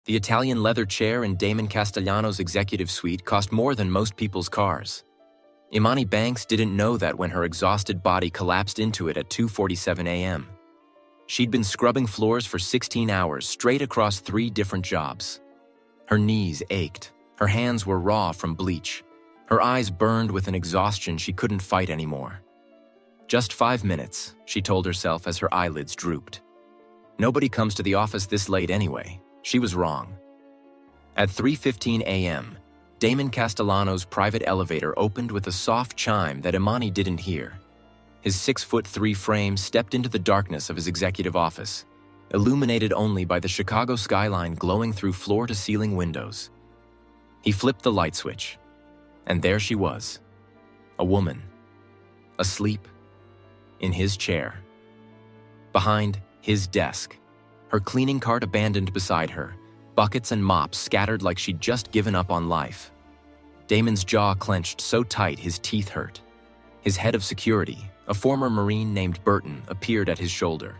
The Italian leather chair in Damon Castellano's executive suite cost more than most people's cars. Imani Banks didn't know that when her exhausted body collapsed into it at 2:47 a.m. She'd been scrubbing floors for 16 hours straight across 3 different jobs. Her knees ached. Her hands were raw from bleach. Her eyes burned with an exhaustion she couldn't fight anymore. Just 5 minutes, she told herself as her eyelids drooped. Nobody comes to the office this late anyway. She was wrong. At 3:15 a.m., Damon Castellano's private elevator opened with a soft chime that Imani didn't hear. His 6'3" frame stepped into the darkness of his executive office, illuminated only by the Chicago skyline glowing through floor-to-ceiling windows. He flipped the light switch, and there she was, a woman, asleep, in his chair. Behind his desk, her cleaning cart abandoned beside her, buckets and mops scattered like she'd just given up on life. Damon's jaw clenched so tight his teeth hurt. His head of security, a former Marine named Burton, appeared at his shoulder.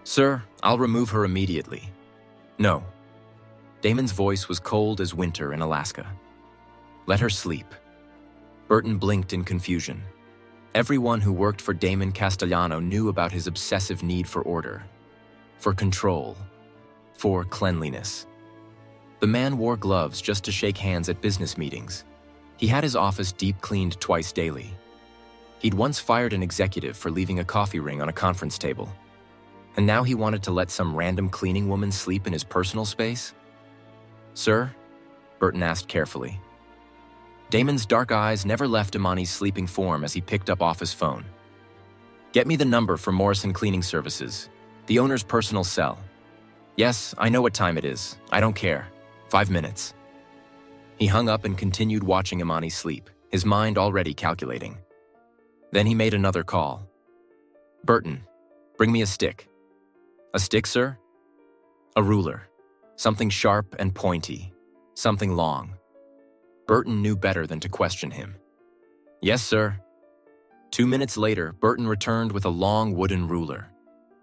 "Sir, I'll remove her immediately." "No." Damon's voice was cold as winter in Alaska. "Let her sleep." Burton blinked in confusion. Everyone who worked for Damon Castellano knew about his obsessive need for order, for control, for cleanliness. The man wore gloves just to shake hands at business meetings. He had his office deep cleaned twice daily. He'd once fired an executive for leaving a coffee ring on a conference table. And now he wanted to let some random cleaning woman sleep in his personal space? "Sir?" Burton asked carefully. Damon's dark eyes never left Imani's sleeping form as he picked up office phone. "Get me the number for Morrison Cleaning Services, the owner's personal cell." "Yes, I know what time it is. I don't care. 5 minutes." He hung up and continued watching Imani sleep, his mind already calculating. Then he made another call. "Burton, bring me a stick." "A stick, sir?" "A ruler. Something sharp and pointy. Something long." Burton knew better than to question him. "Yes, sir." 2 minutes later, Burton returned with a long wooden ruler.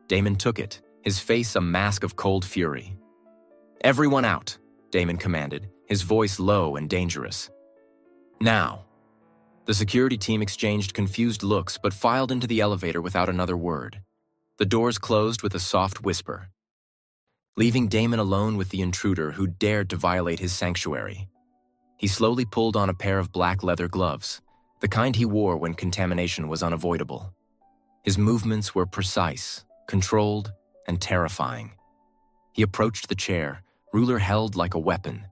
Damon took it, his face a mask of cold fury. "Everyone out," Damon commanded, his voice low and dangerous. "Now." The security team exchanged confused looks but filed into the elevator without another word. The doors closed with a soft whisper, leaving Damon alone with the intruder who dared to violate his sanctuary. He slowly pulled on a pair of black leather gloves, the kind he wore when contamination was unavoidable. His movements were precise, controlled, and terrifying. He approached the chair, ruler held like a weapon.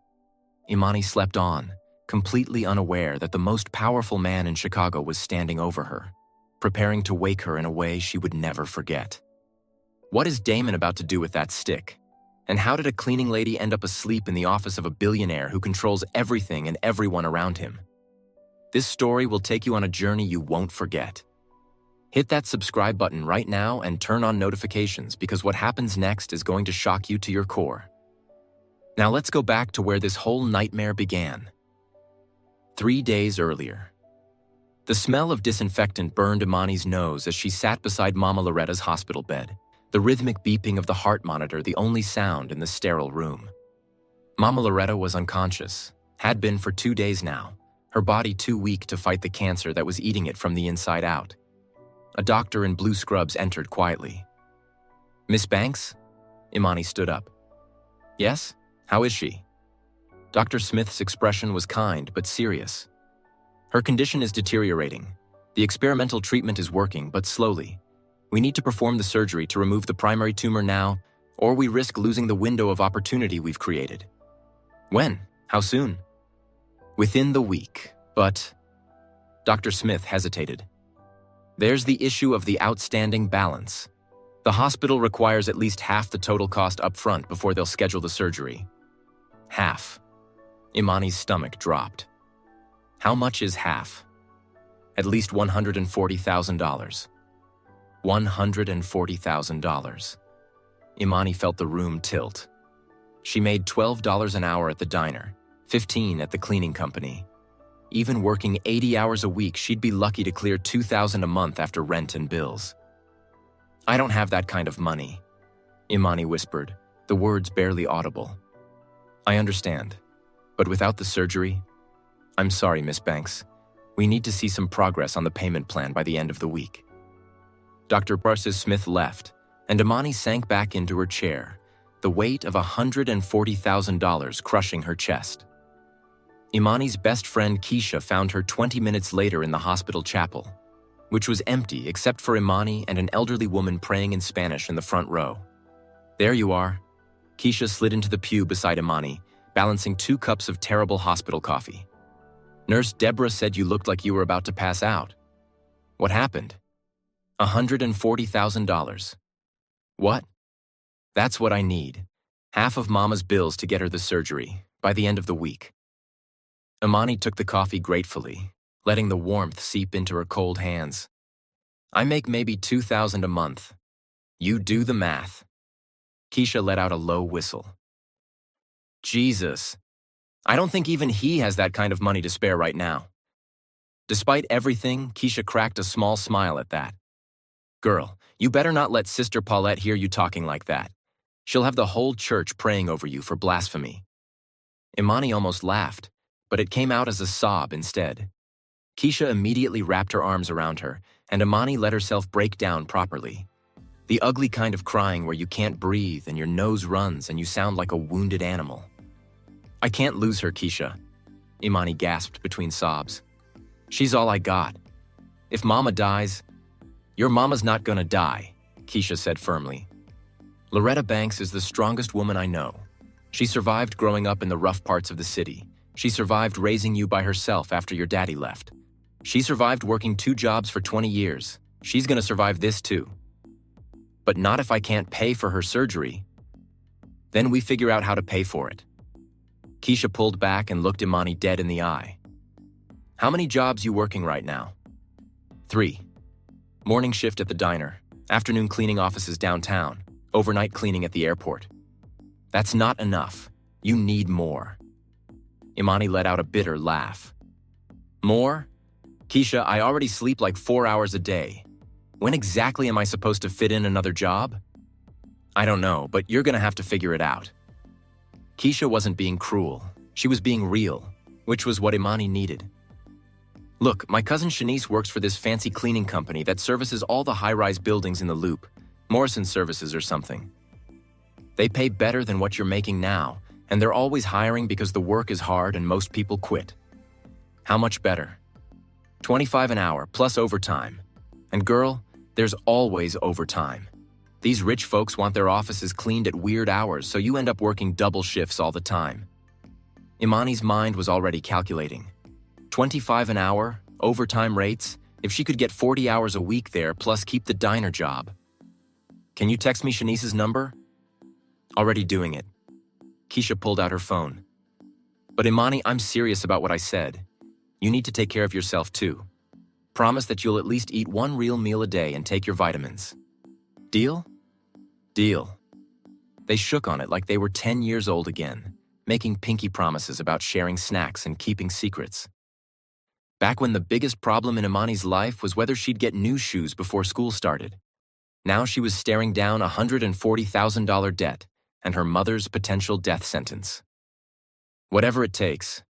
Imani slept on, completely unaware that the most powerful man in Chicago was standing over her, preparing to wake her in a way she would never forget. What is Damon about to do with that stick? And how did a cleaning lady end up asleep in the office of a billionaire who controls everything and everyone around him? This story will take you on a journey you won't forget. Hit that subscribe button right now and turn on notifications because what happens next is going to shock you to your core. Now let's go back to where this whole nightmare began. 3 days earlier. The smell of disinfectant burned Imani's nose as she sat beside Mama Loretta's hospital bed, the rhythmic beeping of the heart monitor the only sound in the sterile room. Mama Loretta was unconscious, had been for 2 days now, her body too weak to fight the cancer that was eating it from the inside out. A doctor in blue scrubs entered quietly. "Miss Banks?" Imani stood up. "Yes? How is she?" Dr. Smith's expression was kind but serious. "Her condition is deteriorating. The experimental treatment is working, but slowly. We need to perform the surgery to remove the primary tumor now, or we risk losing the window of opportunity we've created." "When? How soon?" "Within the week, but..." Dr. Smith hesitated. "There's the issue of the outstanding balance. The hospital requires at least half the total cost up front before they'll schedule the surgery." "Half." Imani's stomach dropped. "How much is half?" "At least $140,000. $140,000. Imani felt the room tilt. She made $12 an hour at the diner, $15 at the cleaning company. Even working 80 hours a week, she'd be lucky to clear $2,000 a month after rent and bills. "I don't have that kind of money," Imani whispered, the words barely audible. I understand. But without the surgery, I'm sorry, Miss Banks. We need to see some progress on the payment plan by the end of the week. Dr. Barces Smith left, and Imani sank back into her chair, the weight of $140,000 crushing her chest. Imani's best friend Keisha found her 20 minutes later in the hospital chapel, which was empty except for Imani and an elderly woman praying in Spanish in the front row. There you are. Keisha slid into the pew beside Imani, balancing 2 cups of terrible hospital coffee. Nurse Deborah said you looked like you were about to pass out. What happened? $140,000. What? That's what I need. Half of Mama's bills to get her the surgery by the end of the week. Imani took the coffee gratefully, letting the warmth seep into her cold hands. I make maybe $2,000 a month. You do the math. Keisha let out a low whistle. Jesus. I don't think even he has that kind of money to spare right now. Despite everything, Keisha cracked a small smile at that. Girl, you better not let Sister Paulette hear you talking like that. She'll have the whole church praying over you for blasphemy. Imani almost laughed, but it came out as a sob instead. Keisha immediately wrapped her arms around her, and Imani let herself break down properly. The ugly kind of crying where you can't breathe and your nose runs and you sound like a wounded animal. I can't lose her, Keisha, Imani gasped between sobs. She's all I got. If Mama dies, your mama's not gonna die, Keisha said firmly. Loretta Banks is the strongest woman I know. She survived growing up in the rough parts of the city. She survived raising you by herself after your daddy left. She survived working 2 jobs for 20 years. She's gonna survive this too. But not if I can't pay for her surgery. Then we figure out how to pay for it. Keisha pulled back and looked Imani dead in the eye. How many jobs you working right now? 3. Morning shift at the diner, afternoon cleaning offices downtown, overnight cleaning at the airport. That's not enough. You need more. Imani let out a bitter laugh. More? Keisha, I already sleep like 4 hours a day. When exactly am I supposed to fit in another job? I don't know, but you're gonna have to figure it out. Keisha wasn't being cruel. She was being real, which was what Imani needed. Look, my cousin Shanice works for this fancy cleaning company that services all the high-rise buildings in the Loop, Morrison Services or something. They pay better than what you're making now, and they're always hiring because the work is hard and most people quit. How much better? $25 an hour plus overtime. And girl, there's always overtime. These rich folks want their offices cleaned at weird hours, so you end up working double shifts all the time. Imani's mind was already calculating. $25 an hour, overtime rates, if she could get 40 hours a week there plus keep the diner job. Can you text me Shanice's number? Already doing it. Keisha pulled out her phone. But Imani, I'm serious about what I said. You need to take care of yourself too. Promise that you'll at least eat 1 real meal a day and take your vitamins. Deal? Deal. They shook on it like they were 10 years old again, making pinky promises about sharing snacks and keeping secrets. Back when the biggest problem in Imani's life was whether she'd get new shoes before school started. Now she was staring down a $140,000 debt and her mother's potential death sentence. Whatever it takes,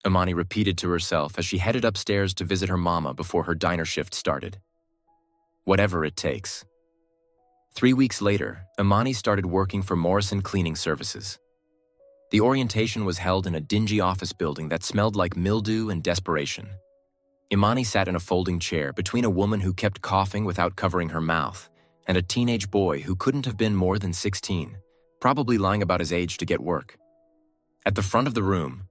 Imani repeated to herself as she headed upstairs to visit her mama before her diner shift started. Whatever it takes. 3 weeks later, Imani started working for Morrison Cleaning Services. The orientation was held in a dingy office building that smelled like mildew and desperation. Imani sat in a folding chair between a woman who kept coughing without covering her mouth and a teenage boy who couldn't have been more than 16, probably lying about his age to get work. At the front of the room,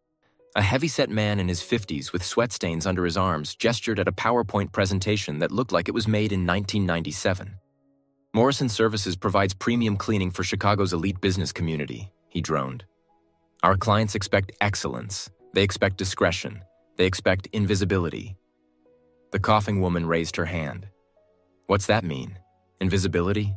a heavy-set man in his 50s with sweat stains under his arms gestured at a PowerPoint presentation that looked like it was made in 1997. Morrison Services provides premium cleaning for Chicago's elite business community, he droned. Our clients expect excellence. They expect discretion. They expect invisibility. The coughing woman raised her hand. What's that mean? Invisibility?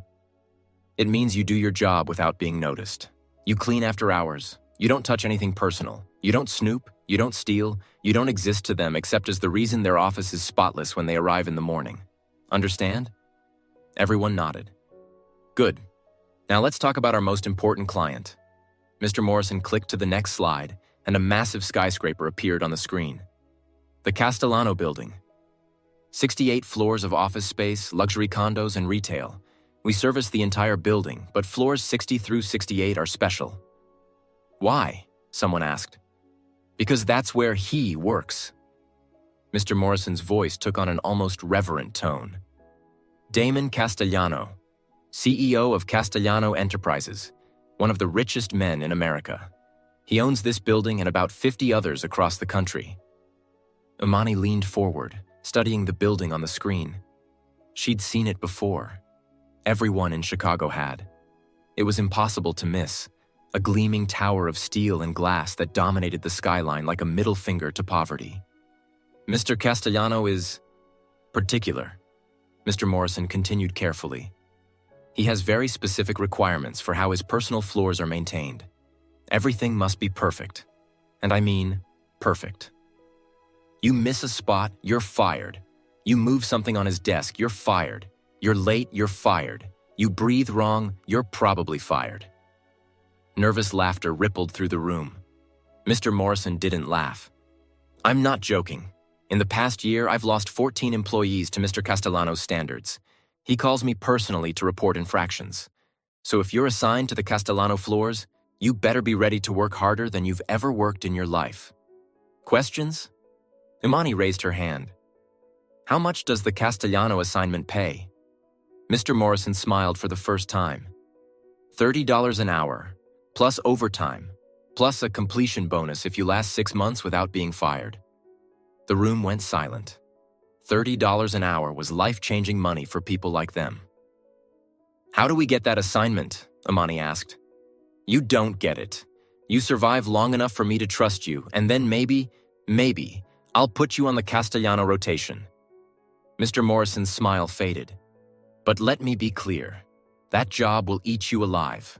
It means you do your job without being noticed. You clean after hours. You don't touch anything personal. You don't snoop. You don't steal. You don't exist to them except as the reason their office is spotless when they arrive in the morning. Understand? Everyone nodded. Good. Now let's talk about our most important client. Mr. Morrison clicked to the next slide, and a massive skyscraper appeared on the screen. The Castellano Building. 68 floors of office space, luxury condos, and retail. We service the entire building, but floors 60 through 68 are special. Why? Someone asked. Because that's where he works. Mr. Morrison's voice took on an almost reverent tone. Damon Castellano, CEO of Castellano Enterprises, one of the richest men in America. He owns this building and about 50 others across the country. Imani leaned forward, studying the building on the screen. She'd seen it before. Everyone in Chicago had. It was impossible to miss, a gleaming tower of steel and glass that dominated the skyline like a middle finger to poverty. Mr. Castellano is particular. Mr. Morrison continued carefully. He has very specific requirements for how his personal floors are maintained. Everything must be perfect. And I mean perfect. You miss a spot, you're fired. You move something on his desk, you're fired. You're late, you're fired. You breathe wrong, you're probably fired. Nervous laughter rippled through the room. Mr. Morrison didn't laugh. I'm not joking. In the past year, I've lost 14 employees to Mr. Castellano's standards. He calls me personally to report infractions. So if you're assigned to the Castellano floors, you better be ready to work harder than you've ever worked in your life. Questions? Imani raised her hand. How much does the Castellano assignment pay? Mr. Morrison smiled for the first time. $30 an hour, plus overtime, plus a completion bonus if you last 6 months without being fired. The room went silent. $30 an hour was life-changing money for people like them. How do we get that assignment? Imani asked. You don't get it. You survive long enough for me to trust you, and then maybe, I'll put you on the Castellano rotation. Mr. Morrison's smile faded. But let me be clear. That job will eat you alive.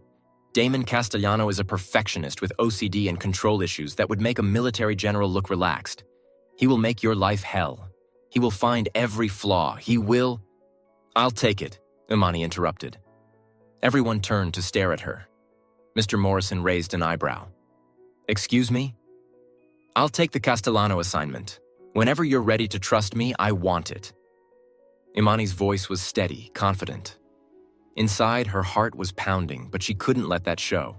Damon Castellano is a perfectionist with OCD and control issues that would make a military general look relaxed. He will make your life hell. He will find every flaw. He will... I'll take it, Imani interrupted. Everyone turned to stare at her. Mr. Morrison raised an eyebrow. Excuse me? I'll take the Castellano assignment. Whenever you're ready to trust me, I want it. Imani's voice was steady, confident. Inside, her heart was pounding, but she couldn't let that show.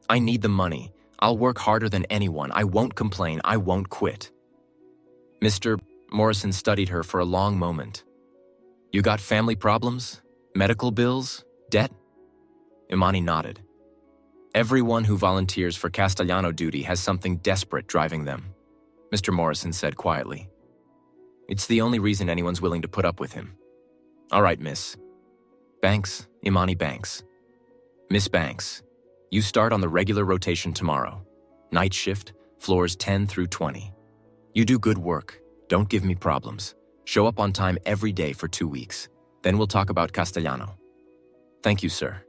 I need the money. I'll work harder than anyone. I won't complain. I won't quit. Mr. Morrison studied her for a long moment. You got family problems? Medical bills? Debt? Imani nodded. Everyone who volunteers for Castellano duty has something desperate driving them, Mr. Morrison said quietly. It's the only reason anyone's willing to put up with him. All right, Miss. Banks, Imani Banks. Miss Banks, you start on the regular rotation tomorrow. Night shift, floors 10 through 20. You do good work. Don't give me problems. Show up on time every day for 2 weeks. Then we'll talk about Castellano. Thank you, sir.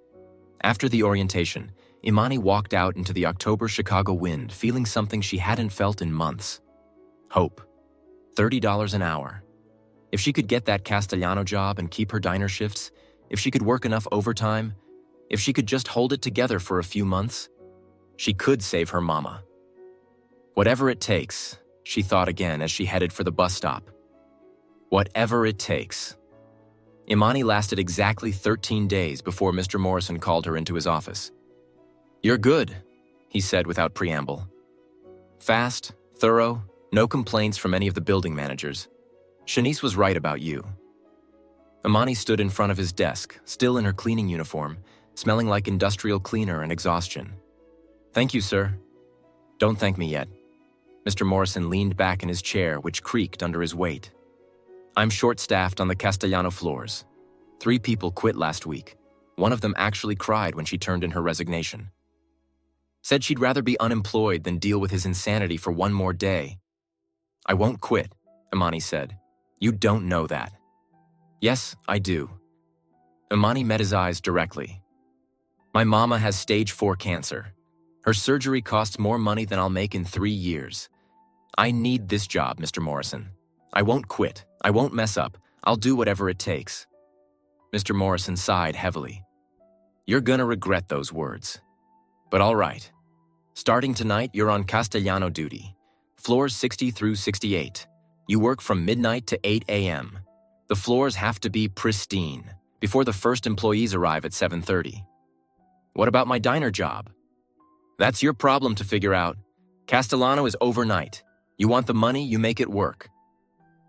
After the orientation, Imani walked out into the October Chicago wind, feeling something she hadn't felt in months. Hope. $30 an hour. If she could get that Castellano job and keep her diner shifts, if she could work enough overtime, if she could just hold it together for a few months, she could save her mama. Whatever it takes, she thought again as she headed for the bus stop. Whatever it takes. Imani lasted exactly 13 days before Mr. Morrison called her into his office. You're good, he said without preamble. Fast, thorough, no complaints from any of the building managers. Shanice was right about you. Imani stood in front of his desk, still in her cleaning uniform, smelling like industrial cleaner and exhaustion. Thank you, sir. Don't thank me yet. Mr. Morrison leaned back in his chair, which creaked under his weight. I'm short-staffed on the Castellano floors. 3 people quit last week. One of them actually cried when she turned in her resignation. Said she'd rather be unemployed than deal with his insanity for one more day. I won't quit, Imani said. You don't know that. Yes, I do. Imani met his eyes directly. My mama has stage 4 cancer. Her surgery costs more money than I'll make in 3 years. I need this job, Mr. Morrison. I won't quit. I won't mess up. I'll do whatever it takes. Mr. Morrison sighed heavily. You're gonna regret those words. But all right. Starting tonight, you're on Castellano duty. Floors 60 through 68. You work from midnight to 8 a.m. The floors have to be pristine before the first employees arrive at 7:30. What about my diner job? That's your problem to figure out. Castellano is overnight. You want the money, you make it work.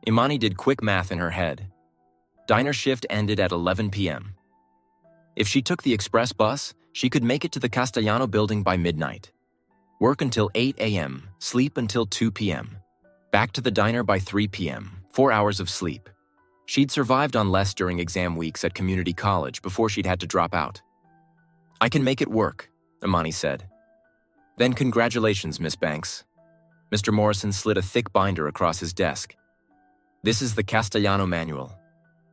Imani did quick math in her head. Diner shift ended at 11 p.m. If she took the express bus, she could make it to the Castellano building by midnight. Work until 8 a.m., sleep until 2 p.m. Back to the diner by 3 p.m., 4 hours of sleep. She'd survived on less during exam weeks at community college before she'd had to drop out. I can make it work, Imani said. Then congratulations, Miss Banks. Mr. Morrison slid a thick binder across his desk. This is the Castellano manual.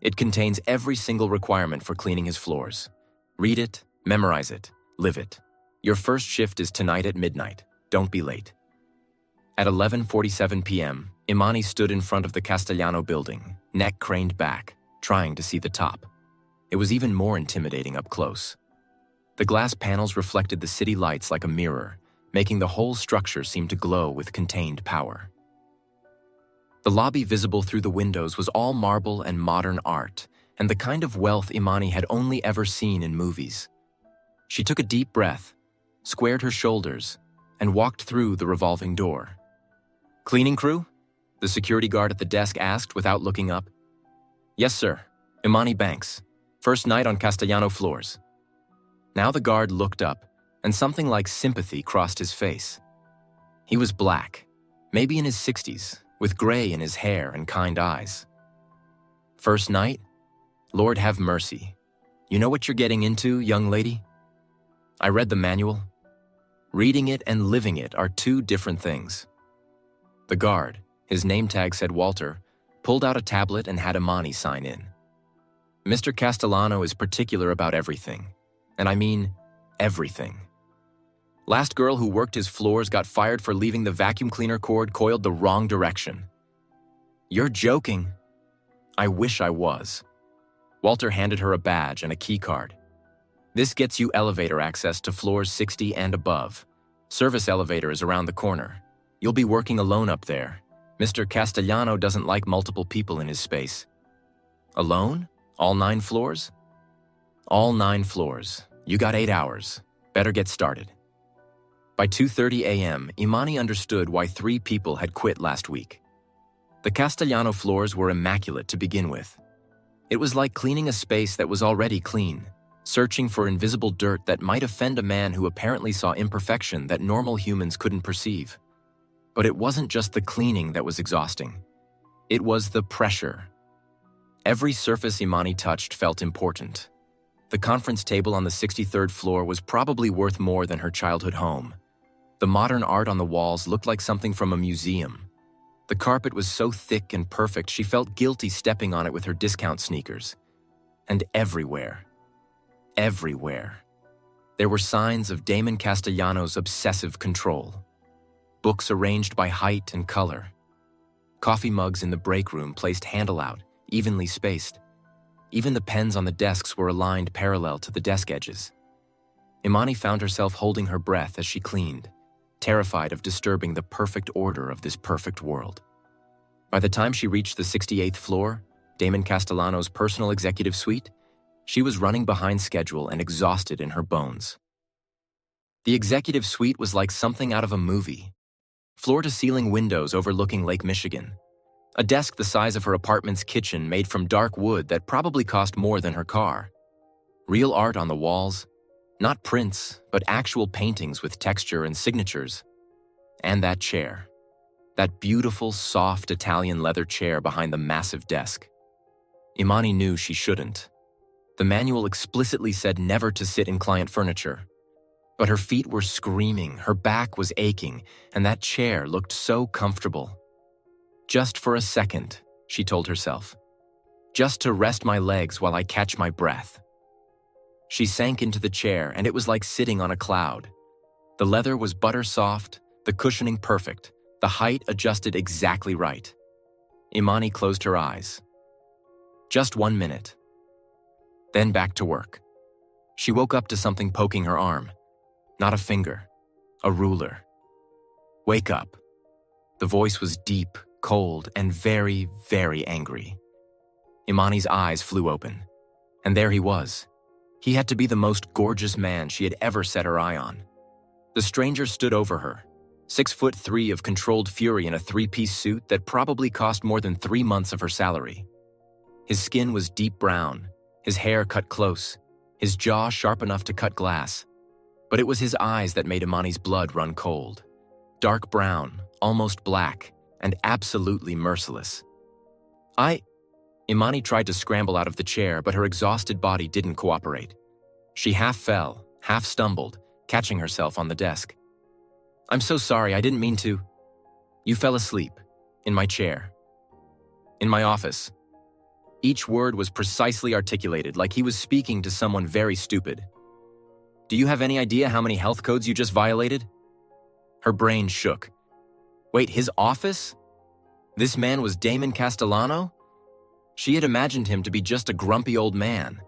It contains every single requirement for cleaning his floors. Read it, memorize it, live it. Your first shift is tonight at midnight. Don't be late. At 11:47 p.m., Imani stood in front of the Castellano building, neck craned back, trying to see the top. It was even more intimidating up close. The glass panels reflected the city lights like a mirror, making the whole structure seem to glow with contained power. The lobby visible through the windows was all marble and modern art, and the kind of wealth Imani had only ever seen in movies. She took a deep breath, squared her shoulders, and walked through the revolving door. "Cleaning crew?" the security guard at the desk asked without looking up. "Yes, sir. Imani Banks. First night on Castellano floors." Now the guard looked up, and something like sympathy crossed his face. He was black, maybe in his 60s, with gray in his hair and kind eyes. "First night? Lord have mercy. You know what you're getting into, young lady?" I read the manual. Reading it and living it are two different things. The guard, his name tag said Walter, pulled out a tablet and had Imani sign in. Mr. Castellano is particular about everything, and I mean everything. Last girl who worked his floors got fired for leaving the vacuum cleaner cord coiled the wrong direction. "You're joking." I wish I was. Walter handed her a badge and a key card. "This gets you elevator access to floors 60 and above. Service elevator is around the corner. You'll be working alone up there. Mr. Castellano doesn't like multiple people in his space." "Alone? All 9 floors?" "All 9 floors. You got 8 hours. Better get started." By 2:30 a.m., Imani understood why 3 people had quit last week. The Castellano floors were immaculate to begin with. It was like cleaning a space that was already clean, searching for invisible dirt that might offend a man who apparently saw imperfection that normal humans couldn't perceive. But it wasn't just the cleaning that was exhausting. It was the pressure. Every surface Imani touched felt important. The conference table on the 63rd floor was probably worth more than her childhood home. The modern art on the walls looked like something from a museum. The carpet was so thick and perfect she felt guilty stepping on it with her discount sneakers. And everywhere, there were signs of Damon Castellano's obsessive control. Books arranged by height and color. Coffee mugs in the break room placed handle out, evenly spaced. Even the pens on the desks were aligned parallel to the desk edges. Imani found herself holding her breath as she cleaned, terrified of disturbing the perfect order of this perfect world. By the time she reached the 68th floor, Damon Castellano's personal executive suite, she was running behind schedule and exhausted in her bones. The executive suite was like something out of a movie. Floor-to-ceiling windows overlooking Lake Michigan. A desk the size of her apartment's kitchen made from dark wood that probably cost more than her car. Real art on the walls. Not prints, but actual paintings with texture and signatures. And that chair. That beautiful, soft Italian leather chair behind the massive desk. Imani knew she shouldn't. The manual explicitly said never to sit in client furniture. But her feet were screaming, her back was aching, and that chair looked so comfortable. Just for a second, she told herself. Just to rest my legs while I catch my breath. She sank into the chair, and it was like sitting on a cloud. The leather was butter soft, the cushioning perfect, the height adjusted exactly right. Imani closed her eyes. Just 1 minute. Then back to work. She woke up to something poking her arm. Not a finger. A ruler. Wake up. The voice was deep, cold, and very, very angry. Imani's eyes flew open. And there he was. He had to be the most gorgeous man she had ever set her eye on. The stranger stood over her, 6'3" of controlled fury in a three-piece suit that probably cost more than 3 months of her salary. His skin was deep brown, his hair cut close, his jaw sharp enough to cut glass. But it was his eyes that made Imani's blood run cold. Dark brown, almost black, and absolutely merciless. Imani tried to scramble out of the chair, but her exhausted body didn't cooperate. She half fell, half stumbled, catching herself on the desk. "I'm so sorry, I didn't mean to." "You fell asleep. In my chair. In my office." Each word was precisely articulated, like he was speaking to someone very stupid. "Do you have any idea how many health codes you just violated?" Her brain shook. Wait, his office? This man was Damon Castellano? She had imagined him to be just a grumpy old man.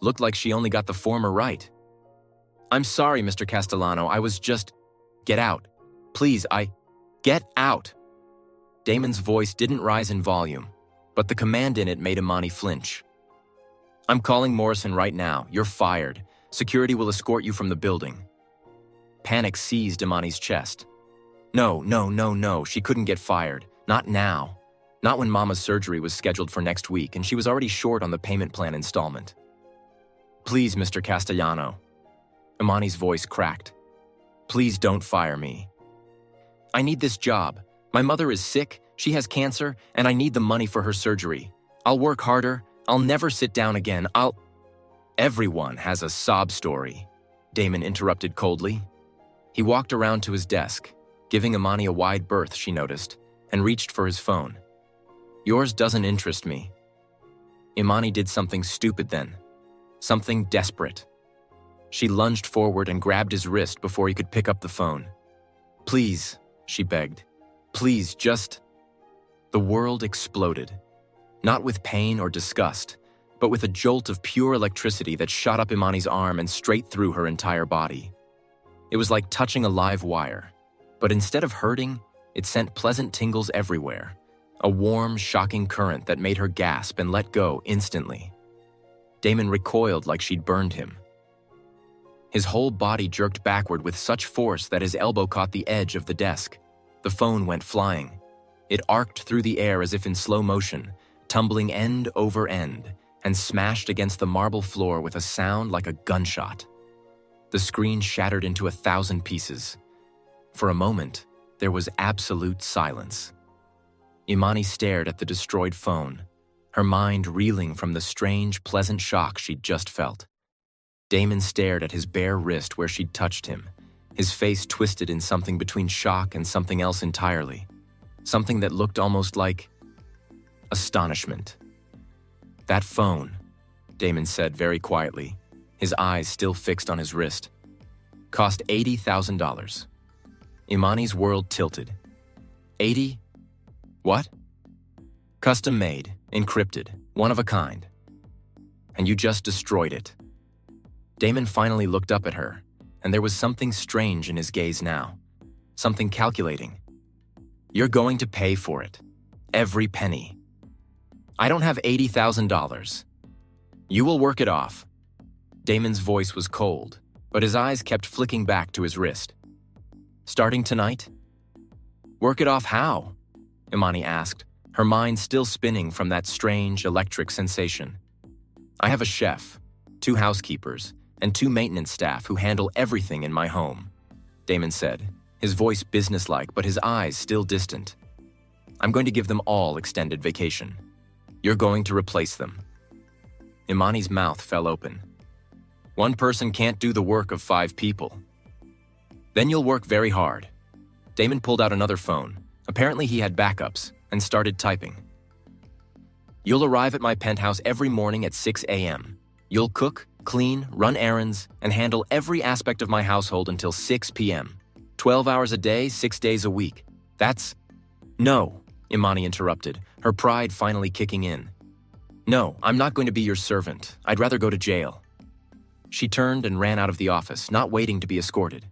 Looked like she only got the former right. "I'm sorry, Mr. Castellano, I was just—" "Get out. Please, Get out!" Damon's voice didn't rise in volume, but the command in it made Imani flinch. "I'm calling Morrison right now. You're fired. Security will escort you from the building." Panic seized Imani's chest. No, she couldn't get fired. Not now. Not when Mama's surgery was scheduled for next week and she was already short on the payment plan installment. "Please, Mr. Castellano." Imani's voice cracked. "Please don't fire me. I need this job. My mother is sick, she has cancer, and I need the money for her surgery. I'll work harder. I'll never sit down again. Everyone has a sob story," Damon interrupted coldly. He walked around to his desk, giving Imani a wide berth, she noticed, and reached for his phone. "Yours doesn't interest me." Imani did something stupid then. Something desperate. She lunged forward and grabbed his wrist before he could pick up the phone. "Please," she begged. "Please, just—" The world exploded. Not with pain or disgust, but with a jolt of pure electricity that shot up Imani's arm and straight through her entire body. It was like touching a live wire, but instead of hurting, it sent pleasant tingles everywhere. A warm, shocking current that made her gasp and let go instantly. Damon recoiled like she'd burned him. His whole body jerked backward with such force that his elbow caught the edge of the desk. The phone went flying. It arced through the air as if in slow motion, tumbling end over end, and smashed against the marble floor with a sound like a gunshot. The screen shattered into 1,000 pieces. For a moment, there was absolute silence. Imani stared at the destroyed phone, her mind reeling from the strange, pleasant shock she'd just felt. Damon stared at his bare wrist where she'd touched him, his face twisted in something between shock and something else entirely. Something that looked almost like astonishment. "That phone," Damon said very quietly, his eyes still fixed on his wrist, "cost $80,000. Imani's world tilted. 80? What? Custom made, encrypted, one of a kind. And you just destroyed it." Damon finally looked up at her, and there was something strange in his gaze now. Something calculating. "You're going to pay for it. Every penny. I don't have $80,000. You will work it off." Damon's voice was cold, but his eyes kept flicking back to his wrist. "Starting tonight?" "Work it off how?" Imani asked, her mind still spinning from that strange, electric sensation. "I have a chef, 2 housekeepers, and 2 maintenance staff who handle everything in my home," Damon said, his voice businesslike but his eyes still distant. "I'm going to give them all extended vacation. You're going to replace them." Imani's mouth fell open. "One person can't do the work of 5 people. Then you'll work very hard." Damon pulled out another phone. Apparently he had backups, and started typing. "You'll arrive at my penthouse every morning at 6 a.m. You'll cook, clean, run errands, and handle every aspect of my household until 6 p.m. 12 hours a day, 6 days a week. That's—" "No," Imani interrupted, her pride finally kicking in. "No, I'm not going to be your servant. I'd rather go to jail." She turned and ran out of the office, not waiting to be escorted.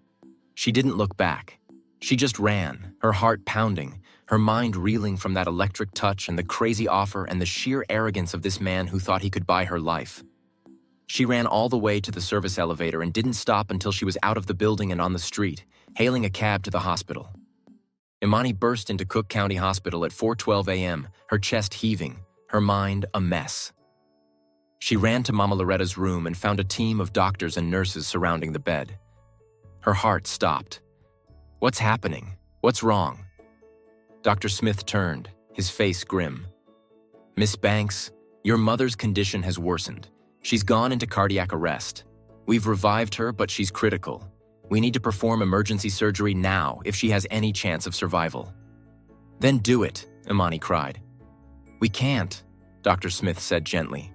She didn't look back. She just ran, her heart pounding, her mind reeling from that electric touch and the crazy offer and the sheer arrogance of this man who thought he could buy her life. She ran all the way to the service elevator and didn't stop until she was out of the building and on the street, hailing a cab to the hospital. Imani burst into Cook County Hospital at 4:12 a.m., her chest heaving, her mind a mess. She ran to Mama Loretta's room and found a team of doctors and nurses surrounding the bed. Her heart stopped. What's happening? What's wrong? Dr. Smith turned, his face grim. Miss Banks, your mother's condition has worsened. She's gone into cardiac arrest. We've revived her, but she's critical. We need to perform emergency surgery now if she has any chance of survival. Then do it, Imani cried. We can't, Dr. Smith said gently.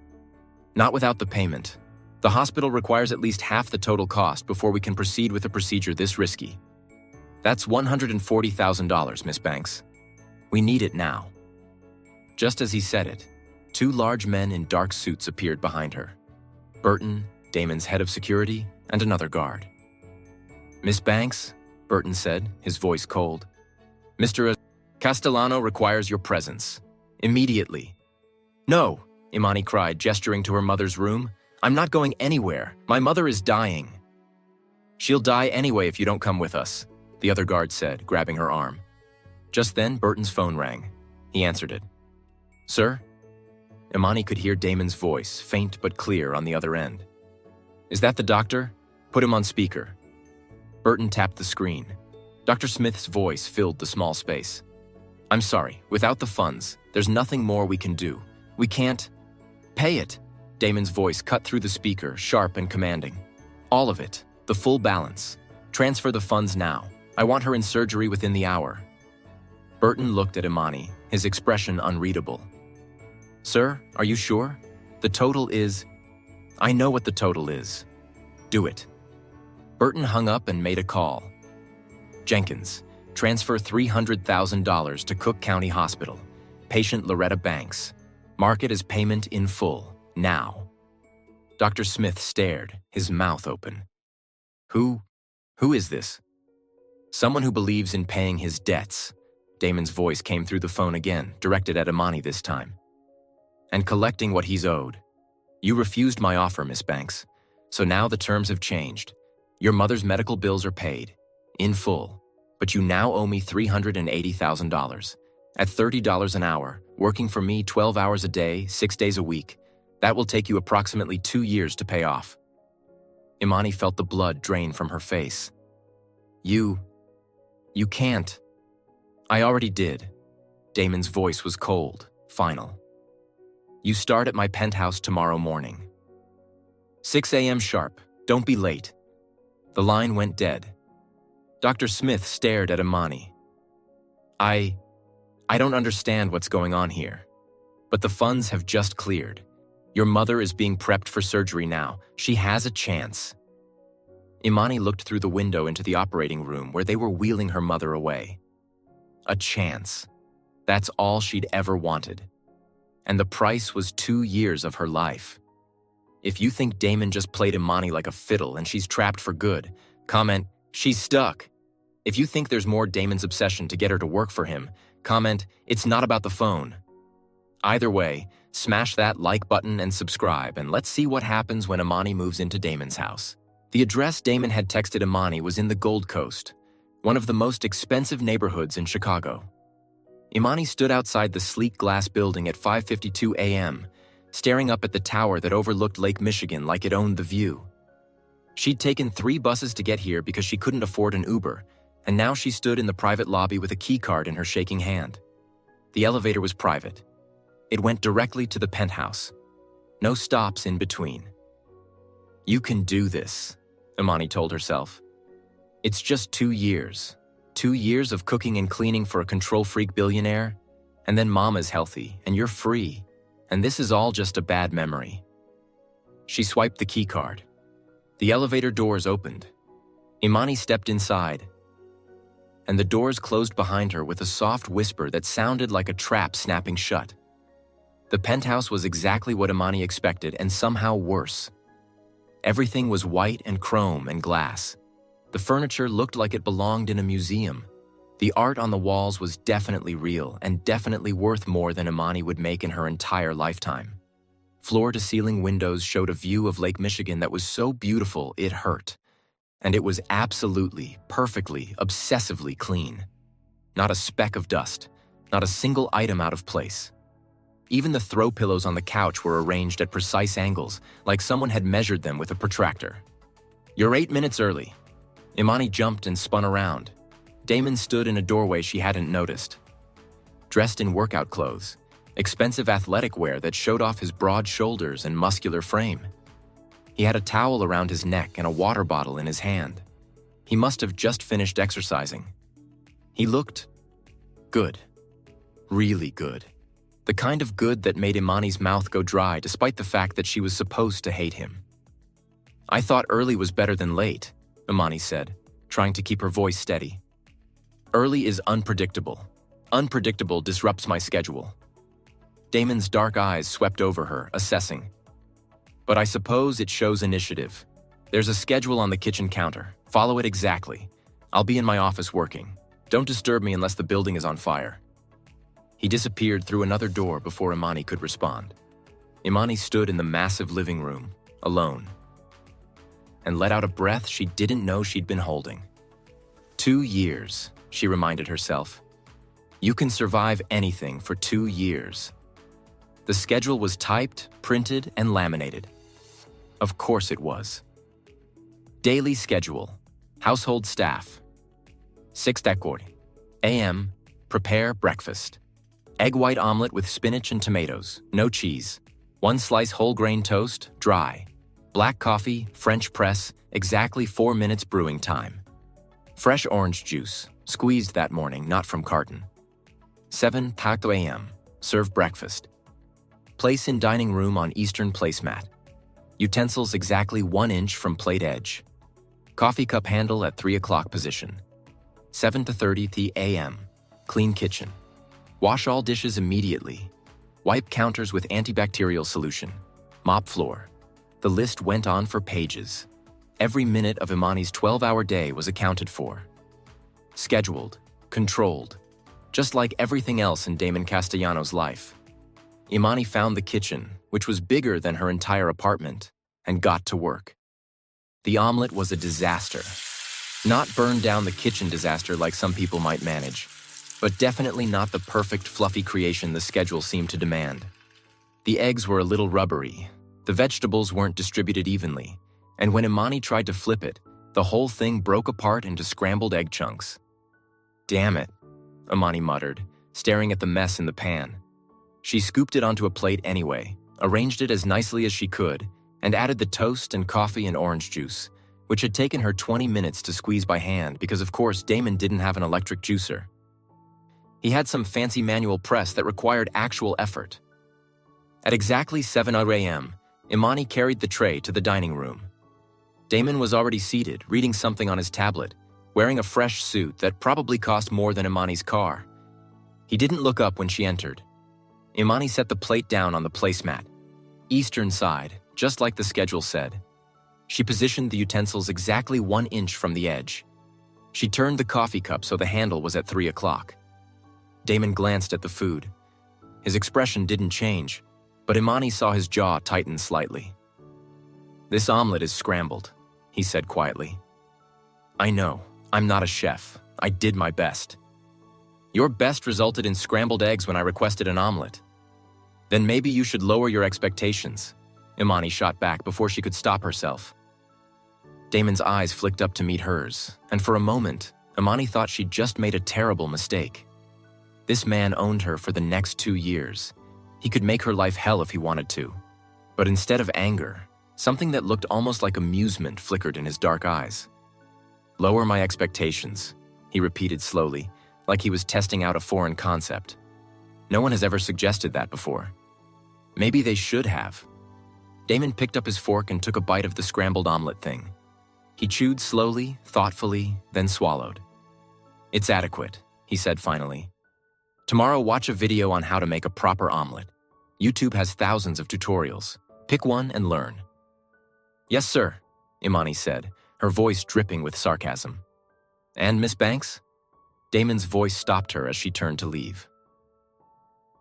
Not without the payment. The hospital requires at least half the total cost before we can proceed with a procedure this risky. That's $140,000, Miss Banks. We need it now. Just as he said it, two large men in dark suits appeared behind her. Burton, Damon's head of security, and another guard. Miss Banks, Burton said, his voice cold. Mr. Castellano requires your presence. Immediately. No, Imani cried, gesturing to her mother's room. I'm not going anywhere. My mother is dying. She'll die anyway if you don't come with us, the other guard said, grabbing her arm. Just then, Burton's phone rang. He answered it. Sir? Imani could hear Damon's voice, faint but clear, on the other end. Is that the doctor? Put him on speaker. Burton tapped the screen. Dr. Smith's voice filled the small space. I'm sorry, without the funds, there's nothing more we can do. We can't... Pay it. Damon's voice cut through the speaker, sharp and commanding. All of it, the full balance. Transfer the funds now. I want her in surgery within the hour. Burton looked at Imani, his expression unreadable. Sir, are you sure? The total is... I know what the total is. Do it. Burton hung up and made a call. Jenkins, transfer $300,000 to Cook County Hospital. Patient Loretta Banks. Mark it as payment in full, now. Dr. Smith stared, his mouth open. Who is this? Someone who believes in paying his debts. Damon's voice came through the phone again, directed at Imani this time. And collecting what he's owed. You refused my offer, Miss Banks. So now the terms have changed. Your mother's medical bills are paid, in full, but you now owe me $380,000. At $30 an hour, working for me 12 hours a day, 6 days a week, that will take you approximately 2 years to pay off. Imani felt the blood drain from her face. You can't. I already did. Damon's voice was cold, final. You start at my penthouse tomorrow morning. 6 a.m. sharp. Don't be late. The line went dead. Dr. Smith stared at Imani. I don't understand what's going on here. But the funds have just cleared. Your mother is being prepped for surgery now. She has a chance. Imani looked through the window into the operating room where they were wheeling her mother away. A chance. That's all she'd ever wanted. And the price was 2 years of her life. If you think Damon just played Imani like a fiddle and she's trapped for good, comment, she's stuck. If you think there's more Damon's obsession to get her to work for him, comment, it's not about the phone. Either way, smash that like button and subscribe, and let's see what happens when Imani moves into Damon's house. The address Damon had texted Imani was in the Gold Coast, one of the most expensive neighborhoods in Chicago. Imani stood outside the sleek glass building at 5:52 a.m., staring up at the tower that overlooked Lake Michigan like it owned the view. She'd taken 3 buses to get here because she couldn't afford an Uber, and now she stood in the private lobby with a key card in her shaking hand. The elevator was private. It went directly to the penthouse. No stops in between. You can do this, Imani told herself. It's just 2 years. 2 years of cooking and cleaning for a control-freak billionaire, and then Mama's healthy, and you're free. And this is all just a bad memory. She swiped the key card. The elevator doors opened. Imani stepped inside, and the doors closed behind her with a soft whisper that sounded like a trap snapping shut. The penthouse was exactly what Imani expected, and somehow worse. Everything was white and chrome and glass. The furniture looked like it belonged in a museum. The art on the walls was definitely real and definitely worth more than Imani would make in her entire lifetime. Floor-to-ceiling windows showed a view of Lake Michigan that was so beautiful it hurt. And it was absolutely, perfectly, obsessively clean. Not a speck of dust, not a single item out of place. Even the throw pillows on the couch were arranged at precise angles, like someone had measured them with a protractor. "You're 8 minutes early." Imani jumped and spun around. Damon stood in a doorway she hadn't noticed. Dressed in workout clothes, expensive athletic wear that showed off his broad shoulders and muscular frame. He had a towel around his neck and a water bottle in his hand. He must have just finished exercising. He looked good. Really good. The kind of good that made Imani's mouth go dry despite the fact that she was supposed to hate him. "I thought early was better than late," Imani said, trying to keep her voice steady. "Early is unpredictable. Unpredictable disrupts my schedule." Damon's dark eyes swept over her, assessing. "But I suppose it shows initiative. There's a schedule on the kitchen counter. Follow it exactly. I'll be in my office working. Don't disturb me unless the building is on fire." He disappeared through another door before Imani could respond. Imani stood in the massive living room, alone, and let out a breath she didn't know she'd been holding. 2 years, she reminded herself. You can survive anything for 2 years. The schedule was typed, printed, and laminated. Of course it was. Daily schedule. Household staff. 6:00 a.m. Prepare breakfast. Egg white omelet with spinach and tomatoes, no cheese. 1 slice whole grain toast, dry. Black coffee, French press, exactly 4 minutes brewing time. Fresh orange juice, squeezed that morning, not from carton. 7:00 a.m. Serve breakfast. Place in dining room on Eastern placemat. Utensils exactly 1 inch from plate edge. Coffee cup handle at 3 o'clock position. 7:30 a.m. Clean kitchen. Wash all dishes immediately. Wipe counters with antibacterial solution. Mop floor. The list went on for pages. Every minute of Imani's 12-hour day was accounted for. Scheduled, controlled, just like everything else in Damon Castellano's life. Imani found the kitchen, which was bigger than her entire apartment, and got to work. The omelet was a disaster. Not burn down the kitchen disaster like some people might manage, but definitely not the perfect fluffy creation the schedule seemed to demand. The eggs were a little rubbery, the vegetables weren't distributed evenly, and when Imani tried to flip it, the whole thing broke apart into scrambled egg chunks. "Damn it," Imani muttered, staring at the mess in the pan. She scooped it onto a plate anyway, arranged it as nicely as she could, and added the toast and coffee and orange juice, which had taken her 20 minutes to squeeze by hand because, of course, Damon didn't have an electric juicer. He had some fancy manual press that required actual effort. At exactly 7:00 a.m., Imani carried the tray to the dining room. Damon was already seated, reading something on his tablet, wearing a fresh suit that probably cost more than Imani's car. He didn't look up when she entered. Imani set the plate down on the placemat, eastern side, just like the schedule said. She positioned the utensils exactly 1 inch from the edge. She turned the coffee cup so the handle was at 3 o'clock. Damon glanced at the food. His expression didn't change, but Imani saw his jaw tighten slightly. "This omelet is scrambled," he said quietly. "I know, I'm not a chef. I did my best." "Your best resulted in scrambled eggs when I requested an omelet." "Then maybe you should lower your expectations," Imani shot back before she could stop herself. Damon's eyes flicked up to meet hers, and for a moment, Imani thought she'd just made a terrible mistake. This man owned her for the next 2 years. He could make her life hell if he wanted to. But instead of anger, something that looked almost like amusement flickered in his dark eyes. "Lower my expectations," he repeated slowly, like he was testing out a foreign concept. No one has ever suggested that before. Maybe they should have. Damon picked up his fork and took a bite of the scrambled omelet thing. He chewed slowly, thoughtfully, then swallowed. "It's adequate," he said finally. "Tomorrow, watch a video on how to make a proper omelet. YouTube has thousands of tutorials. Pick one and learn." "Yes, sir," Imani said, her voice dripping with sarcasm. "And Miss Banks?" Damon's voice stopped her as she turned to leave.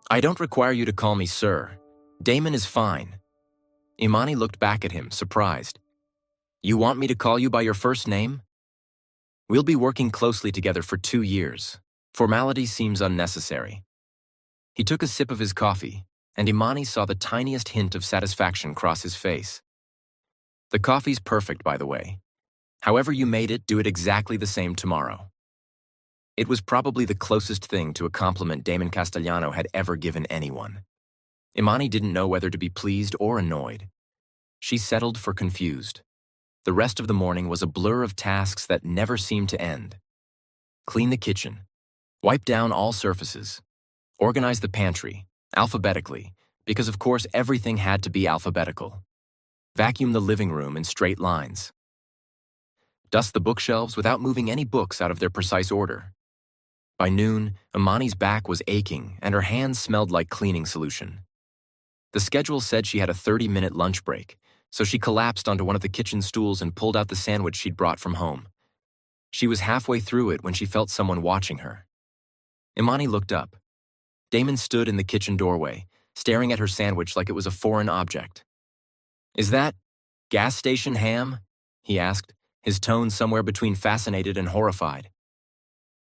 "I don't require you to call me sir. Damon is fine." Imani looked back at him, surprised. "You want me to call you by your first name?" "We'll be working closely together for 2 years. Formality seems unnecessary." He took a sip of his coffee, and Imani saw the tiniest hint of satisfaction cross his face. "The coffee's perfect, by the way. However you made it, do it exactly the same tomorrow." It was probably the closest thing to a compliment Damon Castellano had ever given anyone. Imani didn't know whether to be pleased or annoyed. She settled for confused. The rest of the morning was a blur of tasks that never seemed to end. Clean the kitchen. Wipe down all surfaces. Organize the pantry, alphabetically, because of course everything had to be alphabetical. Vacuum the living room in straight lines. Dust the bookshelves without moving any books out of their precise order. By noon, Imani's back was aching and her hands smelled like cleaning solution. The schedule said she had a 30-minute lunch break, so she collapsed onto one of the kitchen stools and pulled out the sandwich she'd brought from home. She was halfway through it when she felt someone watching her. Imani looked up. Damon stood in the kitchen doorway, staring at her sandwich like it was a foreign object. "Is that gas station ham?" he asked, his tone somewhere between fascinated and horrified.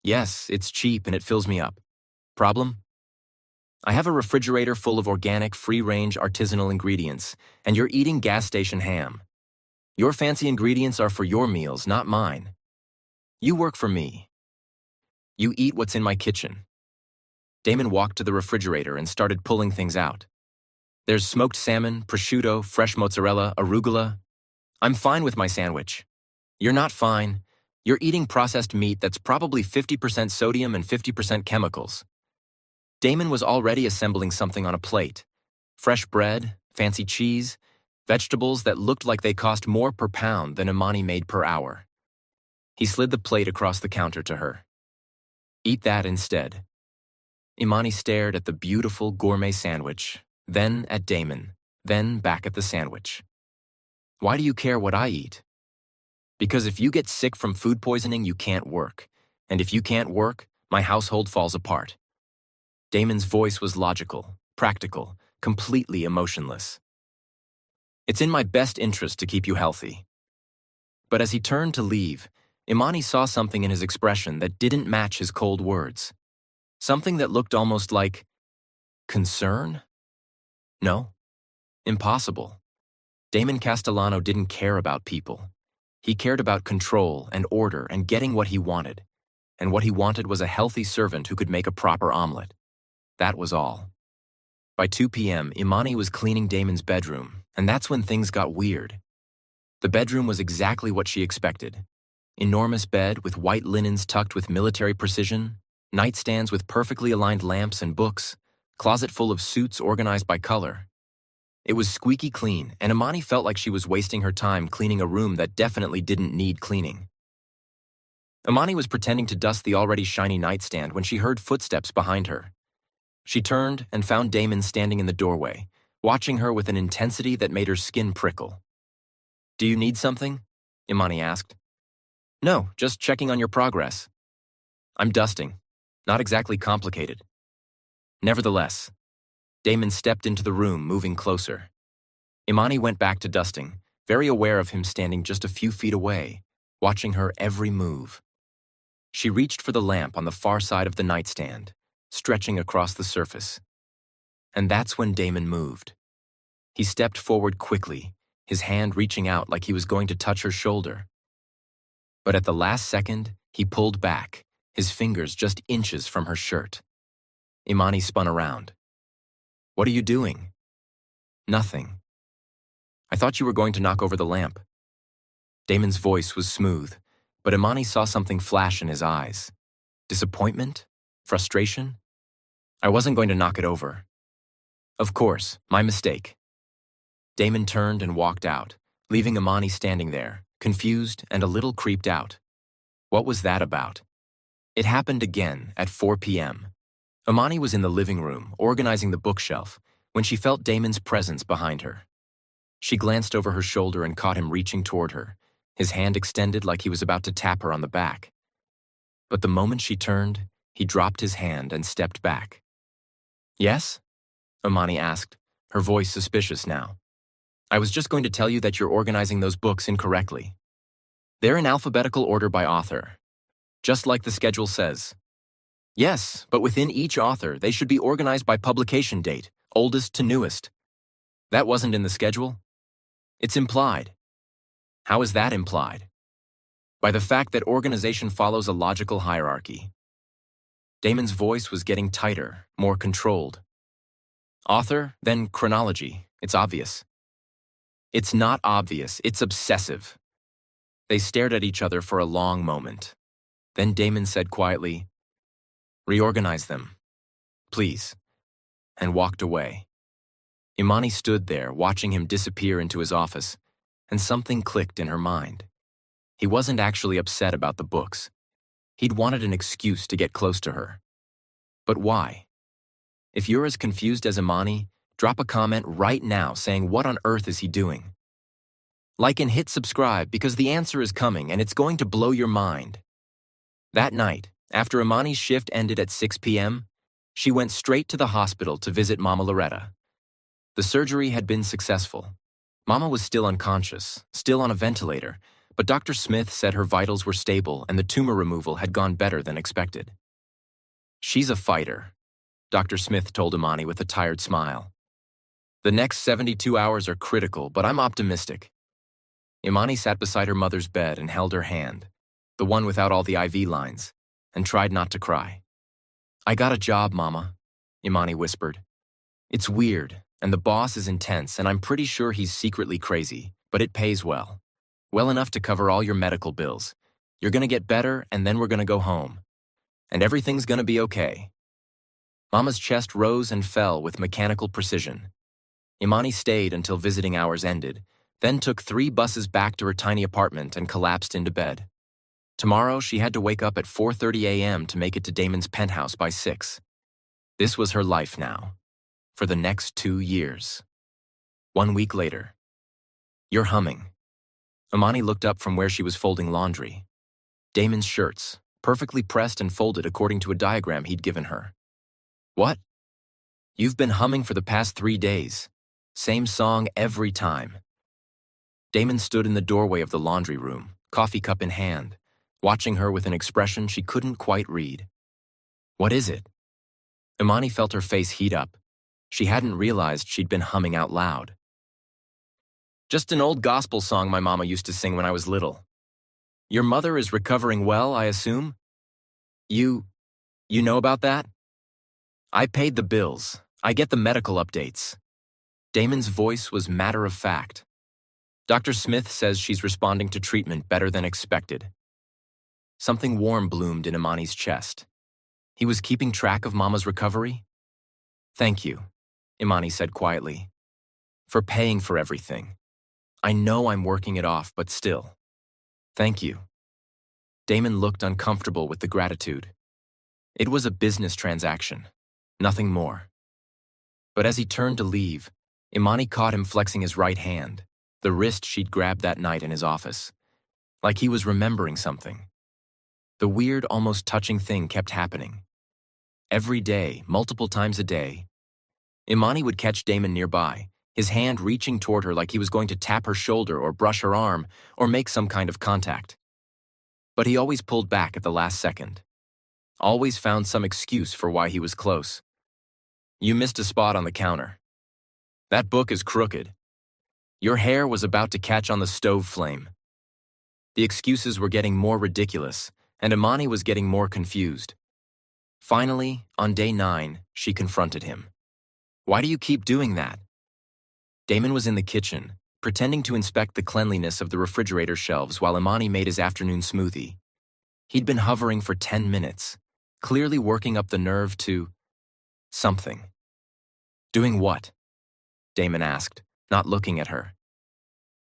"Yes, it's cheap and it fills me up. Problem? I have a refrigerator full of organic, free-range, artisanal ingredients, and you're eating gas station ham. Your fancy ingredients are for your meals, not mine. You work for me. You eat what's in my kitchen." Damon walked to the refrigerator and started pulling things out. "There's smoked salmon, prosciutto, fresh mozzarella, arugula. I'm fine with my sandwich." "You're not fine. You're eating processed meat that's probably 50% sodium and 50% chemicals." Damon was already assembling something on a plate. Fresh bread, fancy cheese, vegetables that looked like they cost more per pound than Imani made per hour. He slid the plate across the counter to her. "Eat that instead." Imani stared at the beautiful gourmet sandwich, then at Damon, then back at the sandwich. "Why do you care what I eat?" "Because if you get sick from food poisoning, you can't work. And if you can't work, my household falls apart." Damon's voice was logical, practical, completely emotionless. "It's in my best interest to keep you healthy." But as he turned to leave, Imani saw something in his expression that didn't match his cold words. Something that looked almost like concern? No, impossible. Damon Castellano didn't care about people. He cared about control and order and getting what he wanted. And what he wanted was a healthy servant who could make a proper omelet. That was all. By 2 p.m., Imani was cleaning Damon's bedroom, and that's when things got weird. The bedroom was exactly what she expected. Enormous bed with white linens tucked with military precision, nightstands with perfectly aligned lamps and books, closet full of suits organized by color. It was squeaky clean, and Imani felt like she was wasting her time cleaning a room that definitely didn't need cleaning. Imani was pretending to dust the already shiny nightstand when she heard footsteps behind her. She turned and found Damon standing in the doorway, watching her with an intensity that made her skin prickle. "Do you need something?" Imani asked. "No, just checking on your progress." "I'm dusting. Not exactly complicated." Nevertheless, Damon stepped into the room, moving closer. Imani went back to dusting, very aware of him standing just a few feet away, watching her every move. She reached for the lamp on the far side of the nightstand, stretching across the surface. And that's when Damon moved. He stepped forward quickly, his hand reaching out like he was going to touch her shoulder. But at the last second, he pulled back, his fingers just inches from her shirt. Imani spun around. "What are you doing?" "Nothing." "I thought you were going to knock over the lamp." Damon's voice was smooth, but Imani saw something flash in his eyes. Disappointment? Frustration? "I wasn't going to knock it over." "Of course, my mistake." Damon turned and walked out, leaving Imani standing there, confused and a little creeped out. What was that about? It happened again at 4 p.m. Imani was in the living room, organizing the bookshelf, when she felt Damon's presence behind her. She glanced over her shoulder and caught him reaching toward her, his hand extended like he was about to tap her on the back. But the moment she turned, he dropped his hand and stepped back. "Yes?" Imani asked, her voice suspicious now. "I was just going to tell you that you're organizing those books incorrectly. They're in alphabetical order by author, just like the schedule says." "Yes, but within each author, they should be organized by publication date, oldest to newest. That wasn't in the schedule? It's implied." "How is that implied?" "By the fact that organization follows a logical hierarchy." Damon's voice was getting tighter, more controlled. "Author, then chronology. It's obvious." "It's not obvious, it's obsessive." They stared at each other for a long moment. Then Damon said quietly, "Reorganize them, please," and walked away. Imani stood there, watching him disappear into his office, and something clicked in her mind. He wasn't actually upset about the books. He'd wanted an excuse to get close to her. But why? If you're as confused as Imani, drop a comment right now saying what on earth is he doing? Like and hit subscribe because the answer is coming and it's going to blow your mind. That night, after Imani's shift ended at 6 p.m., she went straight to the hospital to visit Mama Loretta. The surgery had been successful. Mama was still unconscious, still on a ventilator, but Dr. Smith said her vitals were stable and the tumor removal had gone better than expected. "She's a fighter," Dr. Smith told Imani with a tired smile. "The next 72 hours are critical, but I'm optimistic." Imani sat beside her mother's bed and held her hand, the one without all the IV lines, and tried not to cry. "I got a job, Mama," Imani whispered. "It's weird, and the boss is intense, and I'm pretty sure he's secretly crazy, but it pays well. Well enough to cover all your medical bills. You're gonna get better, and then we're gonna go home. And everything's gonna be okay." Mama's chest rose and fell with mechanical precision. Imani stayed until visiting hours ended, then took 3 buses back to her tiny apartment and collapsed into bed. Tomorrow, she had to wake up at 4:30 a.m. to make it to Damon's penthouse by 6. This was her life now, for the next 2 years. 1 week later. "You're humming." Imani looked up from where she was folding laundry. Damon's shirts, perfectly pressed and folded according to a diagram he'd given her. "What?" "You've been humming for the past 3 days. Same song every time." Damon stood in the doorway of the laundry room, coffee cup in hand, watching her with an expression she couldn't quite read. "What is it?" Imani felt her face heat up. She hadn't realized she'd been humming out loud. "Just an old gospel song my mama used to sing when I was little." "Your mother is recovering well, I assume?" You know about that?" "I paid the bills. I get the medical updates." Damon's voice was matter-of-fact. "Dr. Smith says she's responding to treatment better than expected." Something warm bloomed in Imani's chest. He was keeping track of Mama's recovery? "Thank you," Imani said quietly, "for paying for everything. I know I'm working it off, but still. Thank you." Damon looked uncomfortable with the gratitude. It was a business transaction, nothing more. But as he turned to leave, Imani caught him flexing his right hand, the wrist she'd grabbed that night in his office, like he was remembering something. The weird, almost touching thing kept happening. Every day, multiple times a day, Imani would catch Damon nearby, his hand reaching toward her like he was going to tap her shoulder or brush her arm or make some kind of contact. But he always pulled back at the last second. Always found some excuse for why he was close. "You missed a spot on the counter. That book is crooked. Your hair was about to catch on the stove flame." The excuses were getting more ridiculous, and Imani was getting more confused. Finally, on day 9, she confronted him. "Why do you keep doing that?" Damon was in the kitchen, pretending to inspect the cleanliness of the refrigerator shelves while Imani made his afternoon smoothie. He'd been hovering for 10 minutes, clearly working up the nerve to something. "Doing what?" Damon asked, not looking at her.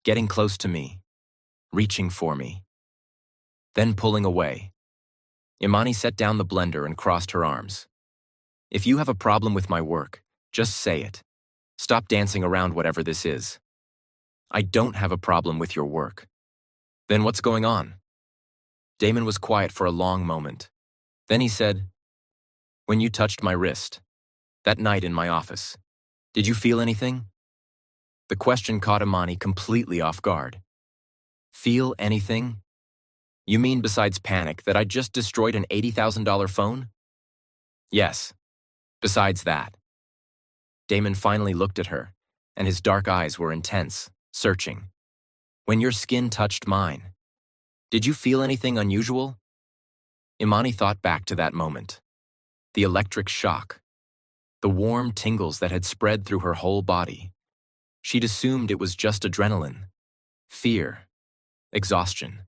"Getting close to me, reaching for me." Then pulling away. Imani set down the blender and crossed her arms. "If you have a problem with my work, just say it. Stop dancing around whatever this is." I don't have a problem with your work. Then what's going on? Damon was quiet for a long moment. Then he said, when you touched my wrist, that night in my office, did you feel anything? The question caught Imani completely off guard. Feel anything? You mean besides panic that I just destroyed an $80,000 phone? Yes, besides that. Damon finally looked at her, and his dark eyes were intense, searching. When your skin touched mine, did you feel anything unusual? Imani thought back to that moment. The electric shock. The warm tingles that had spread through her whole body. She'd assumed it was just adrenaline, fear, exhaustion.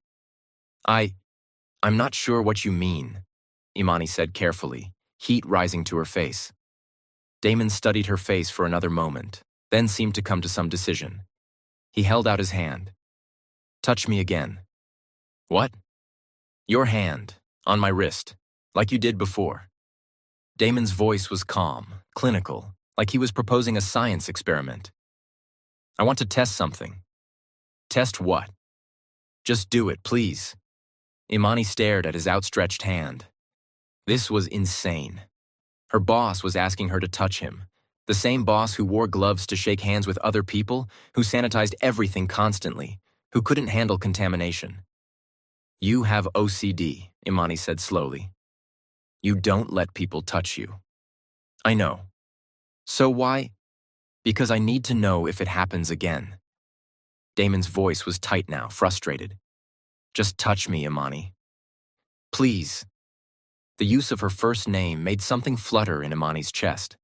I'm not sure what you mean, Imani said carefully, heat rising to her face. Damon studied her face for another moment, then seemed to come to some decision. He held out his hand. Touch me again. What? Your hand, on my wrist, like you did before. Damon's voice was calm, clinical, like he was proposing a science experiment. I want to test something. Test what? Just do it, please. Imani stared at his outstretched hand. This was insane. Her boss was asking her to touch him, the same boss who wore gloves to shake hands with other people, who sanitized everything constantly, who couldn't handle contamination. You have OCD, Imani said slowly. You don't let people touch you. I know. So why? Because I need to know if it happens again. Damon's voice was tight now, frustrated. Just touch me, Imani. Please. The use of her first name made something flutter in Imani's chest.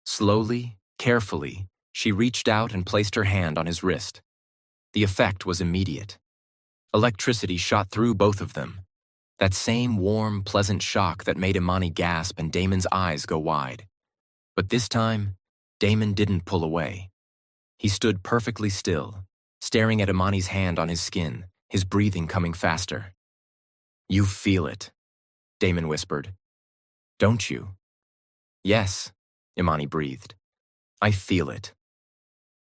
Slowly, carefully, she reached out and placed her hand on his wrist. The effect was immediate. Electricity shot through both of them. That same warm, pleasant shock that made Imani gasp and Damon's eyes go wide. But this time, Damon didn't pull away. He stood perfectly still, staring at Imani's hand on his skin, his breathing coming faster. You feel it, Damon whispered. Don't you? Yes, Imani breathed. I feel it.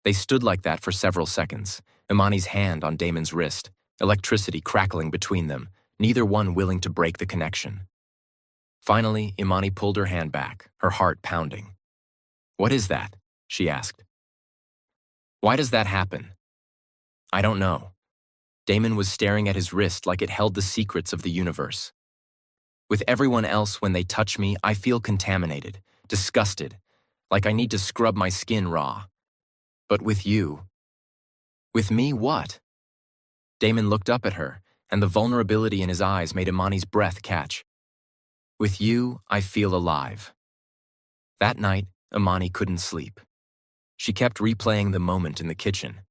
They stood like that for several seconds, Imani's hand on Damon's wrist, electricity crackling between them, neither one willing to break the connection. Finally, Imani pulled her hand back, her heart pounding. What is that? She asked. Why does that happen? I don't know. Damon was staring at his wrist like it held the secrets of the universe. With everyone else, when they touch me, I feel contaminated, disgusted, like I need to scrub my skin raw. But with you... With me, what? Damon looked up at her, and the vulnerability in his eyes made Imani's breath catch. With you, I feel alive. That night, Imani couldn't sleep. She kept replaying the moment in the kitchen.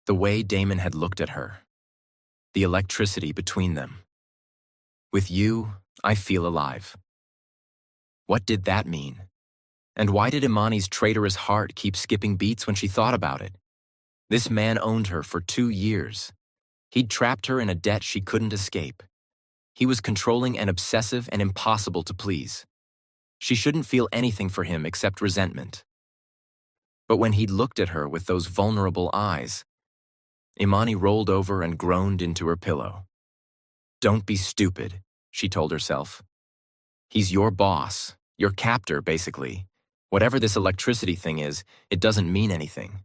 The way Damon had looked at her. The electricity between them. With you, I feel alive. What did that mean? And why did Imani's traitorous heart keep skipping beats when she thought about it? This man owned her for 2 years. He'd trapped her in a debt she couldn't escape. He was controlling and obsessive and impossible to please. She shouldn't feel anything for him except resentment. But when he'd looked at her with those vulnerable eyes, Imani rolled over and groaned into her pillow. Don't be stupid, she told herself. He's your boss, your captor, basically. Whatever this electricity thing is, it doesn't mean anything.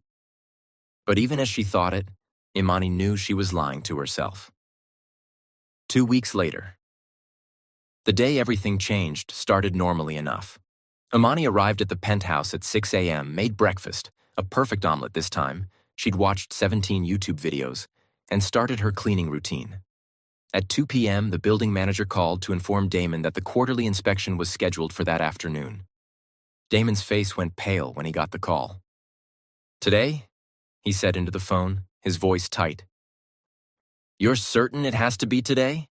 But even as she thought it, Imani knew she was lying to herself. 2 weeks later. The day everything changed started normally enough. Imani arrived at the penthouse at 6 a.m., made breakfast, a perfect omelet this time. She'd watched 17 YouTube videos, and started her cleaning routine. At 2 p.m., the building manager called to inform Damon that the quarterly inspection was scheduled for that afternoon. Damon's face went pale when he got the call. Today? He said into the phone, his voice tight. You're certain it has to be today?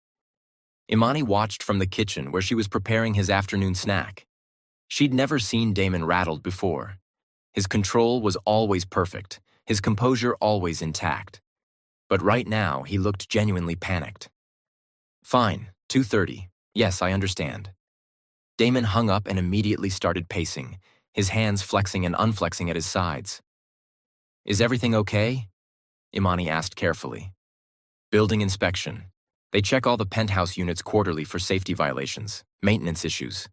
Imani watched from the kitchen where she was preparing his afternoon snack. She'd never seen Damon rattled before. His control was always perfect, his composure always intact. But right now, he looked genuinely panicked. Fine, 2:30. Yes, I understand. Damon hung up and immediately started pacing, his hands flexing and unflexing at his sides. Is everything okay? Imani asked carefully. Building inspection. They check all the penthouse units quarterly for safety violations, maintenance issues.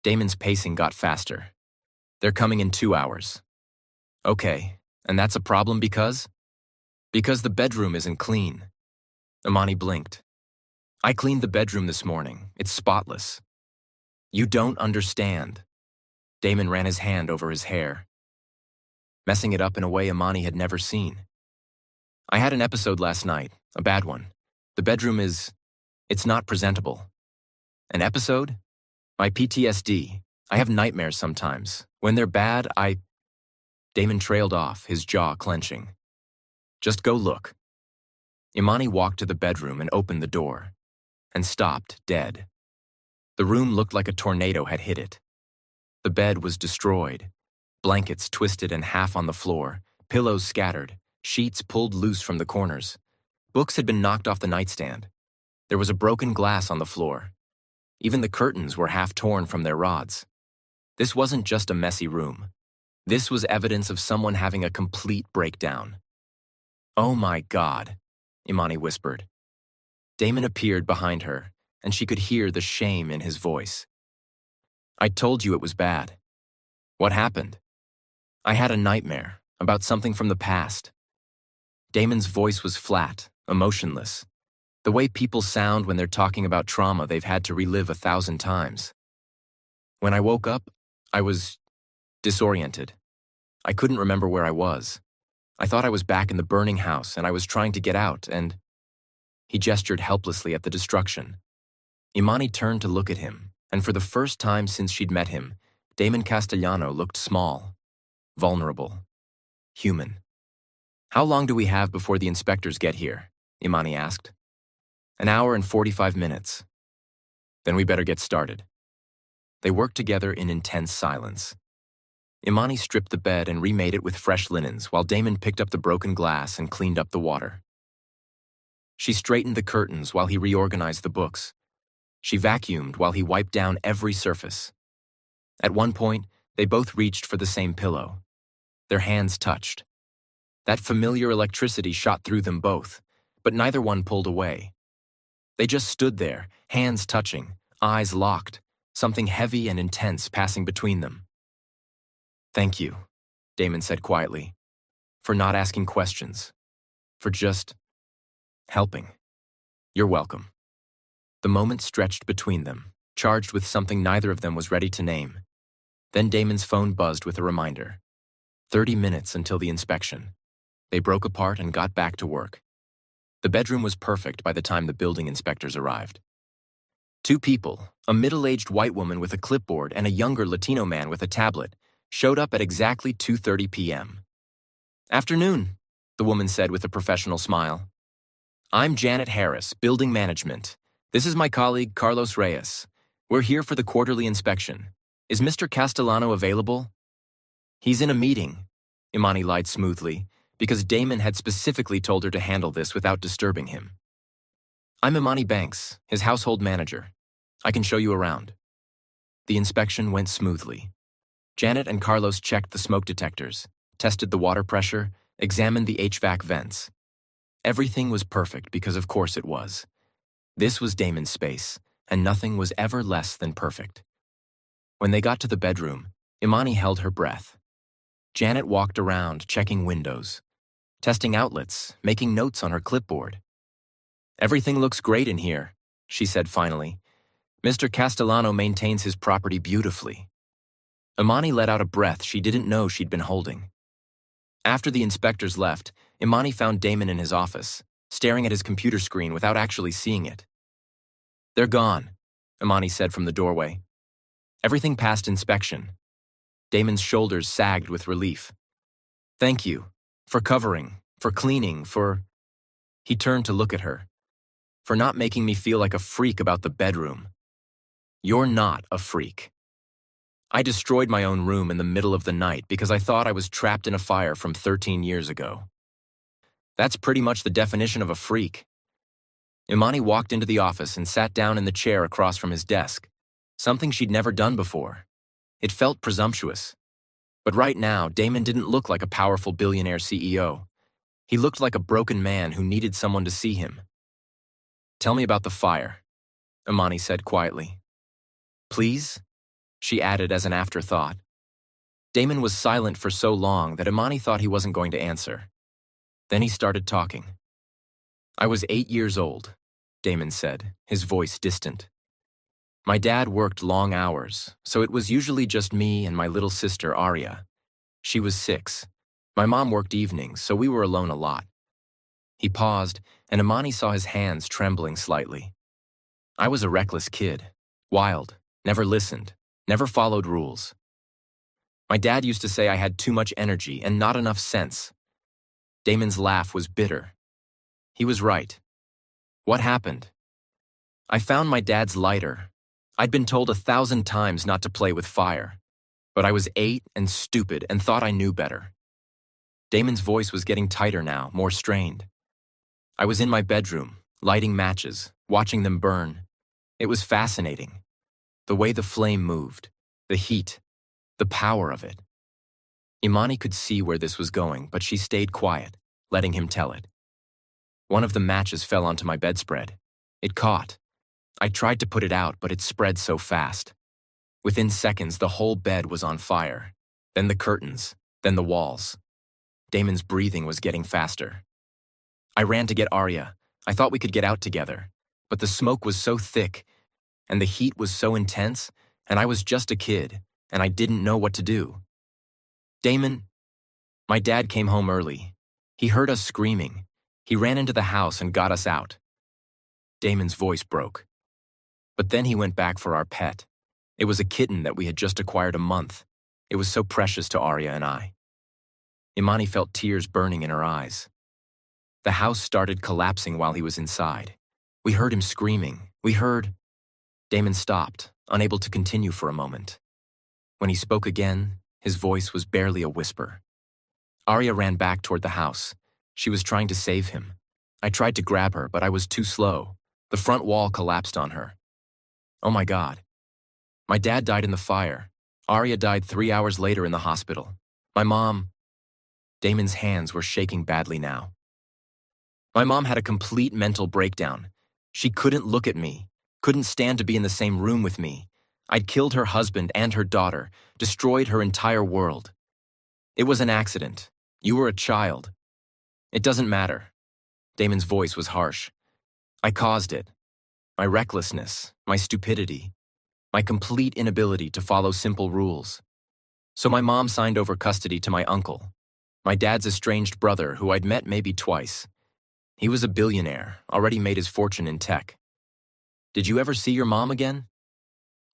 Damon's pacing got faster. They're coming in 2 hours. Okay, and that's a problem because? Because the bedroom isn't clean. Imani blinked. I cleaned the bedroom this morning. It's spotless. You don't understand. Damon ran his hand over his hair, messing it up in a way Imani had never seen. I had an episode last night, a bad one. The bedroom it's not presentable. An episode? My PTSD. I have nightmares sometimes. When they're bad, Damon trailed off, his jaw clenching. Just go look. Imani walked to the bedroom and opened the door, and stopped dead. The room looked like a tornado had hit it. The bed was destroyed, blankets twisted and half on the floor, pillows scattered, sheets pulled loose from the corners. Books had been knocked off the nightstand. There was a broken glass on the floor. Even the curtains were half torn from their rods. This wasn't just a messy room. This was evidence of someone having a complete breakdown. Oh my God, Imani whispered. Damon appeared behind her, and she could hear the shame in his voice. I told you it was bad. What happened? I had a nightmare about something from the past. Damon's voice was flat, emotionless, the way people sound when they're talking about trauma they've had to relive 1,000 times. When I woke up, I was disoriented. I couldn't remember where I was. I thought I was back in the burning house and I was trying to get out and… He gestured helplessly at the destruction. Imani turned to look at him, and for the first time since she'd met him, Damon Castellano looked small, vulnerable, human. How long do we have before the inspectors get here? Imani asked. 1 hour and 45 minutes. Then we better get started. They worked together in intense silence. Imani stripped the bed and remade it with fresh linens while Damon picked up the broken glass and cleaned up the water. She straightened the curtains while he reorganized the books. She vacuumed while he wiped down every surface. At one point, they both reached for the same pillow. Their hands touched. That familiar electricity shot through them both, but neither one pulled away. They just stood there, hands touching, eyes locked, something heavy and intense passing between them. Thank you, Damon said quietly, for not asking questions, for just helping. You're welcome. The moment stretched between them, charged with something neither of them was ready to name. Then Damon's phone buzzed with a reminder. 30 minutes until the inspection. They broke apart and got back to work. The bedroom was perfect by the time the building inspectors arrived. 2 people, a middle-aged white woman with a clipboard and a younger Latino man with a tablet, showed up at exactly 2:30 p.m. Afternoon, the woman said with a professional smile. I'm Janet Harris, Building Management. This is my colleague, Carlos Reyes. We're here for the quarterly inspection. Is Mr. Castellano available? He's in a meeting, Imani lied smoothly, because Damon had specifically told her to handle this without disturbing him. I'm Imani Banks, his household manager. I can show you around. The inspection went smoothly. Janet and Carlos checked the smoke detectors, tested the water pressure, examined the HVAC vents. Everything was perfect because of course it was. This was Damon's space, and nothing was ever less than perfect. When they got to the bedroom, Imani held her breath. Janet walked around, checking windows, testing outlets, making notes on her clipboard. Everything looks great in here, she said finally. Mr. Castellano maintains his property beautifully. Imani let out a breath she didn't know she'd been holding. After the inspectors left, Imani found Damon in his office, staring at his computer screen without actually seeing it. They're gone, Imani said from the doorway. Everything passed inspection. Damon's shoulders sagged with relief. Thank you. For covering, for cleaning, for… He turned to look at her. For not making me feel like a freak about the bedroom. You're not a freak. I destroyed my own room in the middle of the night because I thought I was trapped in a fire from 13 years ago. That's pretty much the definition of a freak. Imani walked into the office and sat down in the chair across from his desk, something she'd never done before. It felt presumptuous. But right now, Damon didn't look like a powerful billionaire CEO. He looked like a broken man who needed someone to see him. "Tell me about the fire," Imani said quietly. "Please?" she added as an afterthought. Damon was silent for so long that Imani thought he wasn't going to answer. Then he started talking. "I was 8 years old," Damon said, his voice distant. "My dad worked long hours, so it was usually just me and my little sister, Arya. She was 6. My mom worked evenings, so we were alone a lot." He paused, and Imani saw his hands trembling slightly. "I was a reckless kid, wild, never listened, never followed rules. My dad used to say I had too much energy and not enough sense." Damon's laugh was bitter. He was right. "What happened?" "I found my dad's lighter. I'd been told 1,000 times not to play with fire, but I was 8 and stupid and thought I knew better." Damon's voice was getting tighter now, more strained. "I was in my bedroom, lighting matches, watching them burn. It was fascinating. The way the flame moved, the heat, the power of it." Imani could see where this was going, but she stayed quiet, letting him tell it. "One of the matches fell onto my bedspread. It caught. I tried to put it out, but it spread so fast. Within seconds, the whole bed was on fire. Then the curtains, then the walls." Damon's breathing was getting faster. "I ran to get Arya. I thought we could get out together. But the smoke was so thick, and the heat was so intense, and I was just a kid, and I didn't know what to do. Damon, my dad came home early. He heard us screaming. He ran into the house and got us out." Damon's voice broke. "But then he went back for our pet. It was a kitten that we had just acquired a month. It was so precious to Arya and I." Imani felt tears burning in her eyes. "The house started collapsing while he was inside. We heard him screaming. We heard—" Damon stopped, unable to continue for a moment. When he spoke again, his voice was barely a whisper. "Arya ran back toward the house. She was trying to save him. I tried to grab her, but I was too slow. The front wall collapsed on her. Oh my God. My dad died in the fire. Arya died 3 hours later in the hospital. My mom—" Damon's hands were shaking badly now. "My mom had a complete mental breakdown. She couldn't look at me, couldn't stand to be in the same room with me. I'd killed her husband and her daughter, destroyed her entire world. It was an accident. You were a child. It doesn't matter." Damon's voice was harsh. "I caused it. My recklessness, my stupidity, my complete inability to follow simple rules. So my mom signed over custody to my uncle, my dad's estranged brother who I'd met maybe twice. He was a billionaire, already made his fortune in tech. Did you ever see your mom again?"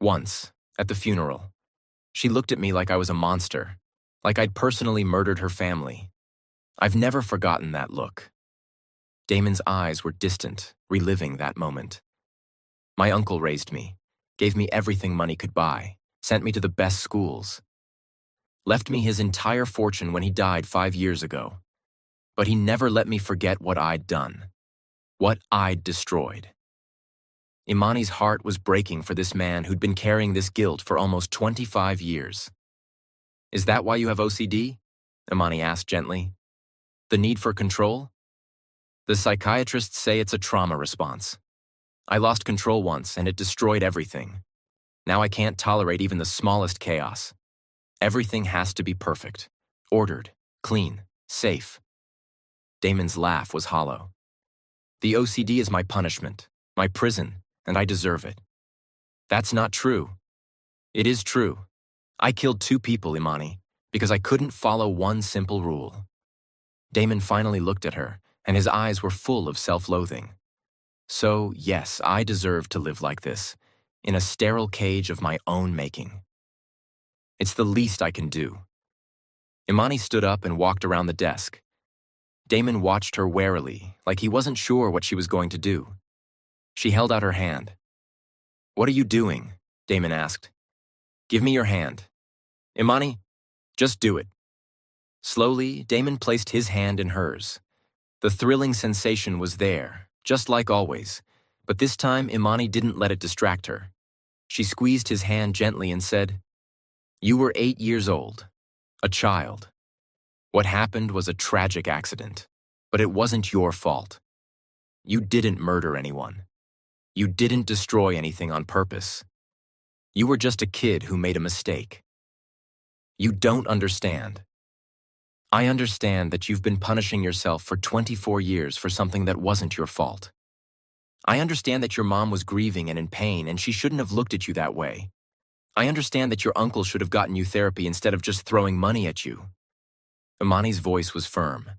"Once, at the funeral. She looked at me like I was a monster, like I'd personally murdered her family. I've never forgotten that look." Damon's eyes were distant, reliving that moment. "My uncle raised me, gave me everything money could buy, sent me to the best schools. Left me his entire fortune when he died 5 years ago. But he never let me forget what I'd done, what I'd destroyed." Imani's heart was breaking for this man who'd been carrying this guilt for almost 25 years. "Is that why you have OCD?" Imani asked gently. "The need for control?" "The psychiatrists say it's a trauma response. I lost control once and it destroyed everything. Now I can't tolerate even the smallest chaos. Everything has to be perfect, ordered, clean, safe." Damon's laugh was hollow. "The OCD is my punishment, my prison, and I deserve it." "That's not true." "It is true. I killed 2 people, Imani, because I couldn't follow one simple rule." Damon finally looked at her, and his eyes were full of self-loathing. "So, yes, I deserve to live like this, in a sterile cage of my own making. It's the least I can do." Imani stood up and walked around the desk. Damon watched her warily, like he wasn't sure what she was going to do. She held out her hand. "What are you doing?" Damon asked. "Give me your hand." "Imani, just do it." Slowly, Damon placed his hand in hers. The thrilling sensation was there, just like always, but this time Imani didn't let it distract her. She squeezed his hand gently and said, "You were 8 years old, a child. What happened was a tragic accident. But it wasn't your fault. You didn't murder anyone. You didn't destroy anything on purpose. You were just a kid who made a mistake. You don't understand. I understand that you've been punishing yourself for 24 years for something that wasn't your fault. I understand that your mom was grieving and in pain and she shouldn't have looked at you that way. I understand that your uncle should have gotten you therapy instead of just throwing money at you. Imani's voice was firm.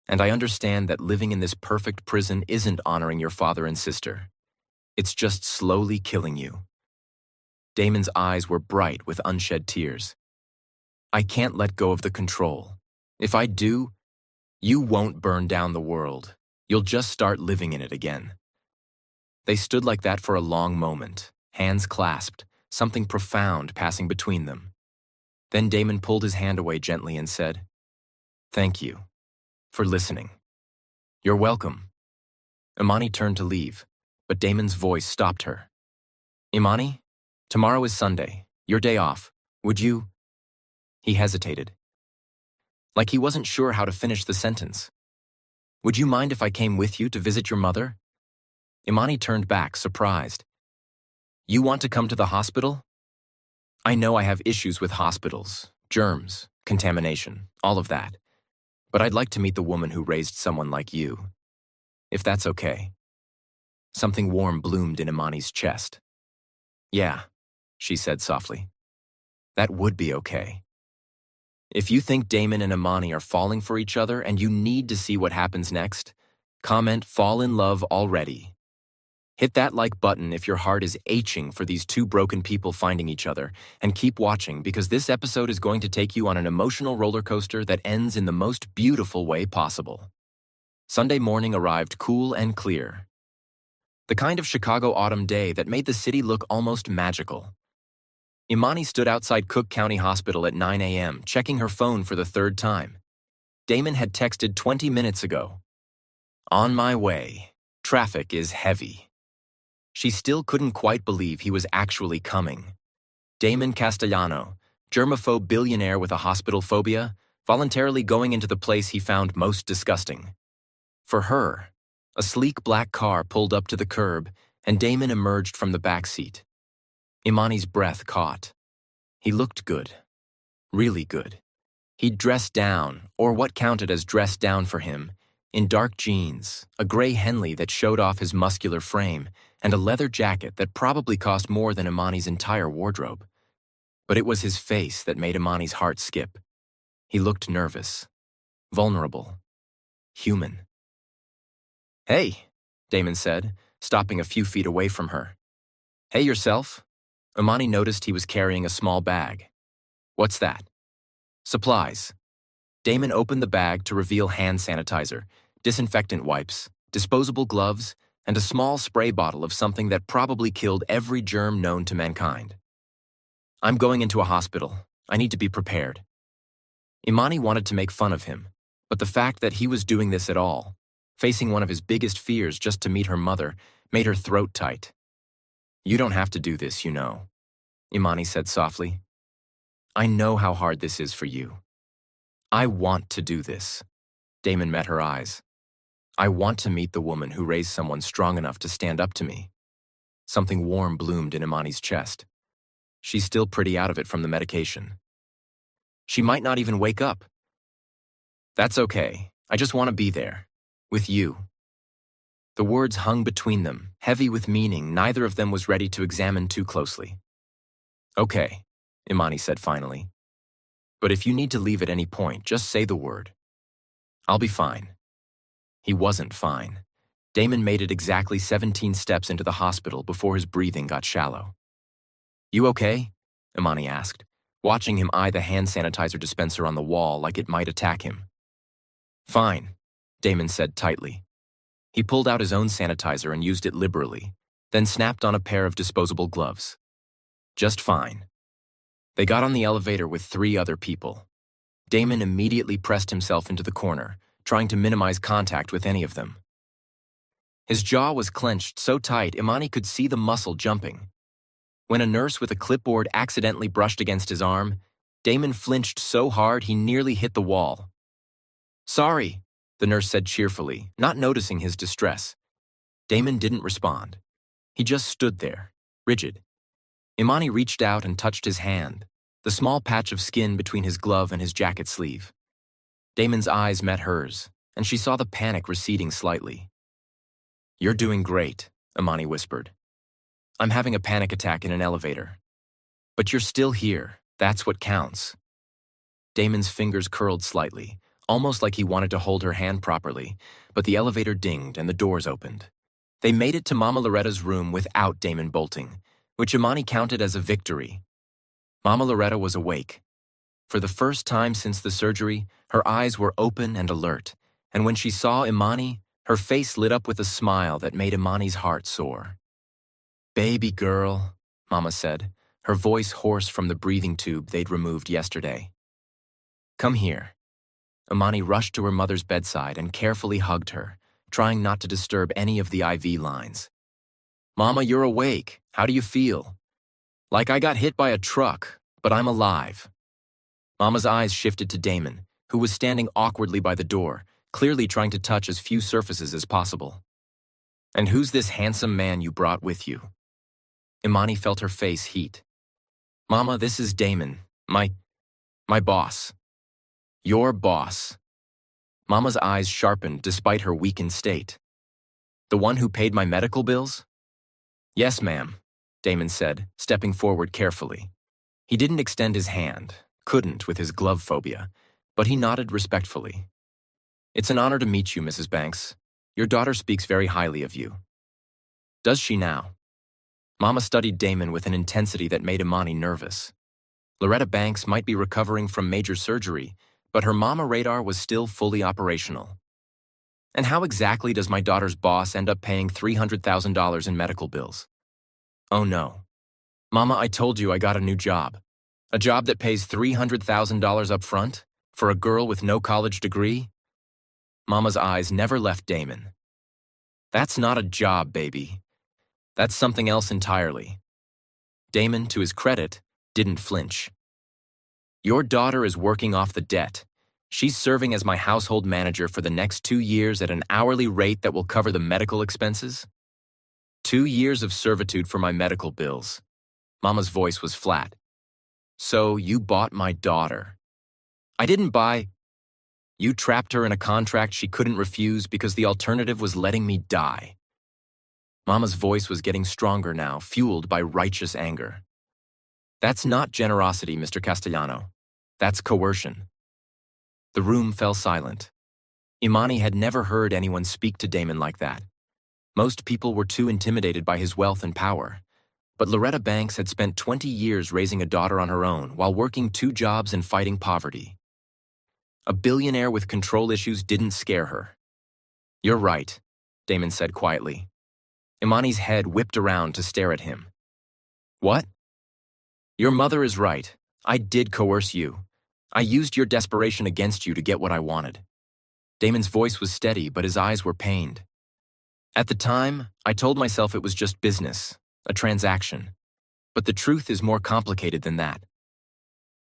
And I understand that living in this perfect prison isn't honoring your father and sister. It's just slowly killing you. Damon's eyes were bright with unshed tears. I can't let go of the control. If I do, you won't burn down the world. You'll just start living in it again. They stood like that for a long moment, hands clasped, something profound passing between them. Then Damon pulled his hand away gently and said, "Thank you for listening. You're welcome." Imani turned to leave, but Damon's voice stopped her. "Imani, tomorrow is Sunday, your day off. Would you?" He hesitated, like he wasn't sure how to finish the sentence. "Would you mind if I came with you to visit your mother?" Imani turned back, surprised. "You want to come to the hospital?" "I know I have issues with hospitals, germs, contamination, all of that. But I'd like to meet the woman who raised someone like you. If that's okay." Something warm bloomed in Imani's chest. "Yeah," she said softly. "That would be okay. If you think Damon and Imani are falling for each other and you need to see what happens next, comment 'fall in love already.' Hit that like button if your heart is aching for these two broken people finding each other, and keep watching because this episode is going to take you on an emotional roller coaster that ends in the most beautiful way possible. Sunday morning arrived cool and clear. The kind of Chicago autumn day that made the city look almost magical. Imani stood outside Cook County Hospital at 9 a.m., checking her phone for the third time. Damon had texted 20 minutes ago. "On my way. Traffic is heavy." She still couldn't quite believe he was actually coming. Damon Castellano, germaphobe billionaire with a hospital phobia, voluntarily going into the place he found most disgusting. For her, a sleek black car pulled up to the curb, and Damon emerged from the back seat. Imani's breath caught. He looked good. Really good. He'd dressed down, or what counted as dressed down for him, in dark jeans, a gray Henley that showed off his muscular frame, and a leather jacket that probably cost more than Imani's entire wardrobe. But it was his face that made Imani's heart skip. He looked nervous, vulnerable, human. "Hey," Damon said, stopping a few feet away from her. "Hey yourself." Imani noticed he was carrying a small bag. "What's that?" "Supplies." Damon opened the bag to reveal hand sanitizer, disinfectant wipes, disposable gloves, and a small spray bottle of something that probably killed every germ known to mankind. "I'm going into a hospital. I need to be prepared." Imani wanted to make fun of him, but the fact that he was doing this at all, facing one of his biggest fears just to meet her mother, made her throat tight. "You don't have to do this, you know," Imani said softly. "I know how hard this is for you. I want to do this." Damon met her eyes. "I want to meet the woman who raised someone strong enough to stand up to me." Something warm bloomed in Imani's chest. She's still pretty out of it from the medication. She might not even wake up. "That's okay. I just want to be there. With you." The words hung between them, heavy with meaning neither of them was ready to examine too closely. "Okay," Imani said finally. "But if you need to leave at any point, just say the word. I'll be fine." He wasn't fine. Damon made it exactly 17 steps into the hospital before his breathing got shallow. "You okay?" Imani asked, watching him eye the hand sanitizer dispenser on the wall like it might attack him. "Fine," Damon said tightly. He pulled out his own sanitizer and used it liberally, then snapped on a pair of disposable gloves. "Just fine." They got on the elevator with 3 other people. Damon immediately pressed himself into the corner, trying to minimize contact with any of them. His jaw was clenched so tight Imani could see the muscle jumping. When a nurse with a clipboard accidentally brushed against his arm, Damon flinched so hard he nearly hit the wall. "Sorry," the nurse said cheerfully, not noticing his distress. Damon didn't respond. He just stood there, rigid. Imani reached out and touched his hand, the small patch of skin between his glove and his jacket sleeve. Damon's eyes met hers, and she saw the panic receding slightly. "You're doing great," Imani whispered. "I'm having a panic attack in an elevator. But you're still here. That's what counts." Damon's fingers curled slightly, almost like he wanted to hold her hand properly, but the elevator dinged and the doors opened. They made it to Mama Loretta's room without Damon bolting, which Imani counted as a victory. Mama Loretta was awake. For the first time since the surgery, her eyes were open and alert, and when she saw Imani, her face lit up with a smile that made Imani's heart soar. "Baby girl," Mama said, her voice hoarse from the breathing tube they'd removed yesterday. "Come here." Imani rushed to her mother's bedside and carefully hugged her, trying not to disturb any of the IV lines. "Mama, you're awake. How do you feel?" "Like I got hit by a truck, but I'm alive." Mama's eyes shifted to Damon, who was standing awkwardly by the door, clearly trying to touch as few surfaces as possible. "And who's this handsome man you brought with you?" Imani felt her face heat. "Mama, this is Damon, my boss." "Your boss." Mama's eyes sharpened despite her weakened state. "The one who paid my medical bills?" "Yes, ma'am," Damon said, stepping forward carefully. He didn't extend his hand, couldn't with his glove phobia, but he nodded respectfully. "It's an honor to meet you, Mrs. Banks. Your daughter speaks very highly of you." "Does she now?" Mama studied Damon with an intensity that made Imani nervous. Loretta Banks might be recovering from major surgery, but her mama radar was still fully operational. "And how exactly does my daughter's boss end up paying $300,000 in medical bills?" "Oh no. Mama, I told you I got a new job. A job that pays $300,000 up front? For a girl with no college degree?" Mama's eyes never left Damon. "That's not a job, baby. That's something else entirely." Damon, to his credit, didn't flinch. "Your daughter is working off the debt. She's serving as my household manager for the next 2 years at an hourly rate that will cover the medical expenses." 2 years of servitude for my medical bills." Mama's voice was flat. "So you bought my daughter." "I didn't buy." "You trapped her in a contract she couldn't refuse because the alternative was letting me die." Mama's voice was getting stronger now, fueled by righteous anger. "That's not generosity, Mr. Castellano. That's coercion." The room fell silent. Imani had never heard anyone speak to Damon like that. Most people were too intimidated by his wealth and power. But Loretta Banks had spent 20 years raising a daughter on her own while working 2 jobs and fighting poverty. A billionaire with control issues didn't scare her. "You're right," Damon said quietly. Imani's head whipped around to stare at him. "What?" "Your mother is right. I did coerce you. I used your desperation against you to get what I wanted." Damon's voice was steady, but his eyes were pained. "At the time, I told myself it was just business, a transaction. But the truth is more complicated than that."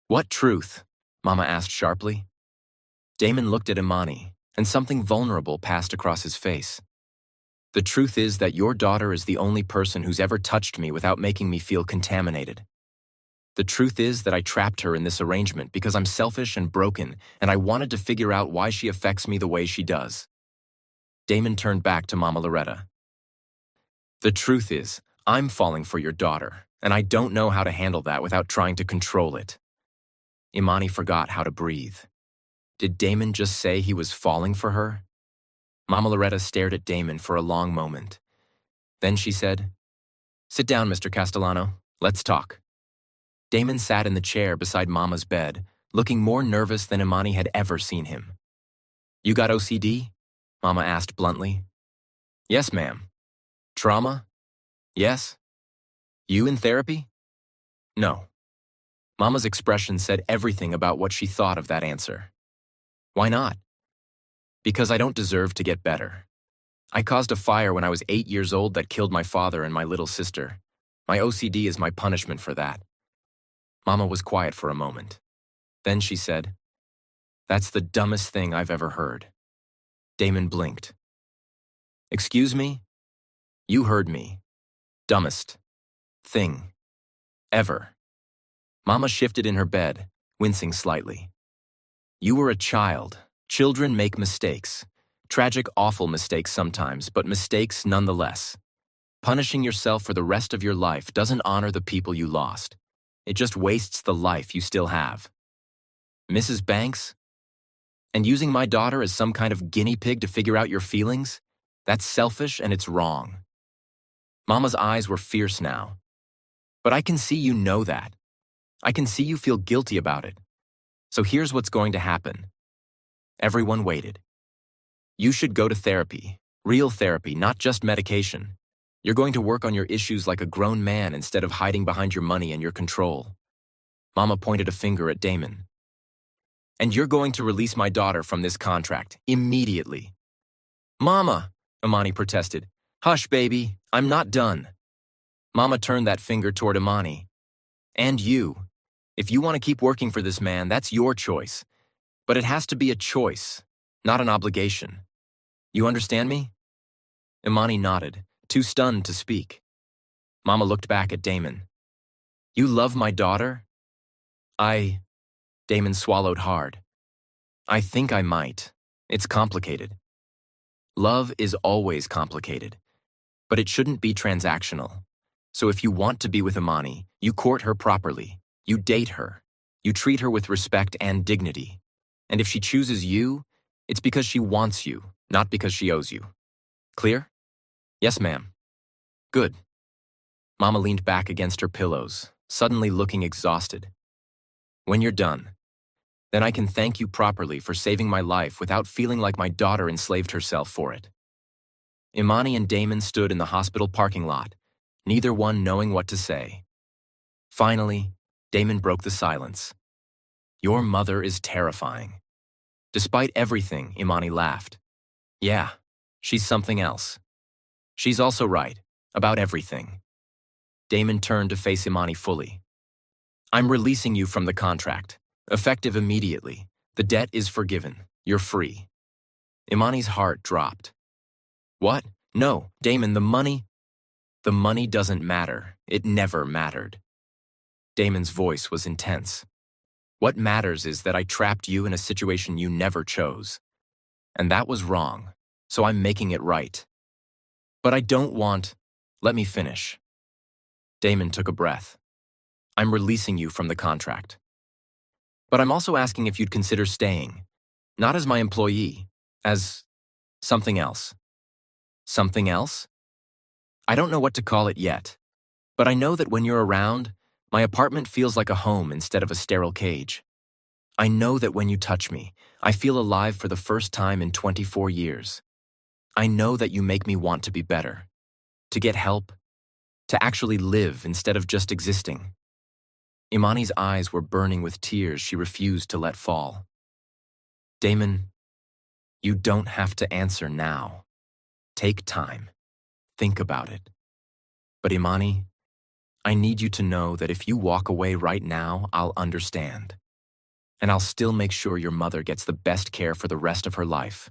"What truth?" Mama asked sharply. Damon looked at Imani, and something vulnerable passed across his face. "The truth is that your daughter is the only person who's ever touched me without making me feel contaminated. The truth is that I trapped her in this arrangement because I'm selfish and broken, and I wanted to figure out why she affects me the way she does." Damon turned back to Mama Loretta. "The truth is, I'm falling for your daughter, and I don't know how to handle that without trying to control it." Imani forgot how to breathe. Did Damon just say he was falling for her? Mama Loretta stared at Damon for a long moment. Then she said, "Sit down, Mr. Castellano. Let's talk." Damon sat in the chair beside Mama's bed, looking more nervous than Imani had ever seen him. "You got OCD?" Mama asked bluntly. "Yes, ma'am." "Trauma?" "Yes." "You in therapy?" "No." Mama's expression said everything about what she thought of that answer. "Why not?" "Because I don't deserve to get better. I caused a fire when I was 8 years old that killed my father and my little sister. My OCD is my punishment for that." Mama was quiet for a moment. Then she said, "That's the dumbest thing I've ever heard." Damon blinked. Excuse me? You heard me. Dumbest thing ever. Mama shifted in her bed, wincing slightly. You were a child. Children make mistakes. Tragic, awful mistakes sometimes, but mistakes nonetheless. Punishing yourself for the rest of your life doesn't honor the people you lost. It just wastes the life you still have. Mrs. Banks? And using my daughter as some kind of guinea pig to figure out your feelings? That's selfish and it's wrong. Mama's eyes were fierce now. But I can see you know that. I can see you feel guilty about it. So here's what's going to happen. Everyone waited. You should go to therapy. Real therapy, not just medication. You're going to work on your issues like a grown man instead of hiding behind your money and your control. Mama pointed a finger at Damon. And you're going to release my daughter from this contract, immediately. Mama, Imani protested. Hush, baby, I'm not done. Mama turned that finger toward Imani. And you. If you want to keep working for this man, that's your choice. But it has to be a choice, not an obligation. You understand me? Imani nodded, too stunned to speak. Mama looked back at Damon. You love my daughter? Damon swallowed hard. I think I might. It's complicated. Love is always complicated, but it shouldn't be transactional. So if you want to be with Imani, you court her properly. You date her. You treat her with respect and dignity. And if she chooses you, it's because she wants you, not because she owes you. Clear? Yes, ma'am. Good. Mama leaned back against her pillows, suddenly looking exhausted. When you're done, then I can thank you properly for saving my life without feeling like my daughter enslaved herself for it. Imani and Damon stood in the hospital parking lot, neither one knowing what to say. Finally, Damon broke the silence. Your mother is terrifying. Despite everything, Imani laughed. Yeah, she's something else. She's also right, about everything. Damon turned to face Imani fully. I'm releasing you from the contract. Effective immediately. The debt is forgiven. You're free. Imani's heart dropped. What? No, Damon, the money... The money doesn't matter. It never mattered. Damon's voice was intense. What matters is that I trapped you in a situation you never chose. And that was wrong, so I'm making it right. But I don't want... Let me finish. Damon took a breath. I'm releasing you from the contract. But I'm also asking if you'd consider staying, not as my employee, as something else. Something else? I don't know what to call it yet, but I know that when you're around, my apartment feels like a home instead of a sterile cage. I know that when you touch me, I feel alive for the first time in 24 years. I know that you make me want to be better, to get help, to actually live instead of just existing. Imani's eyes were burning with tears she refused to let fall. Damon, you don't have to answer now. Take time. Think about it. But Imani, I need you to know that if you walk away right now, I'll understand. And I'll still make sure your mother gets the best care for the rest of her life.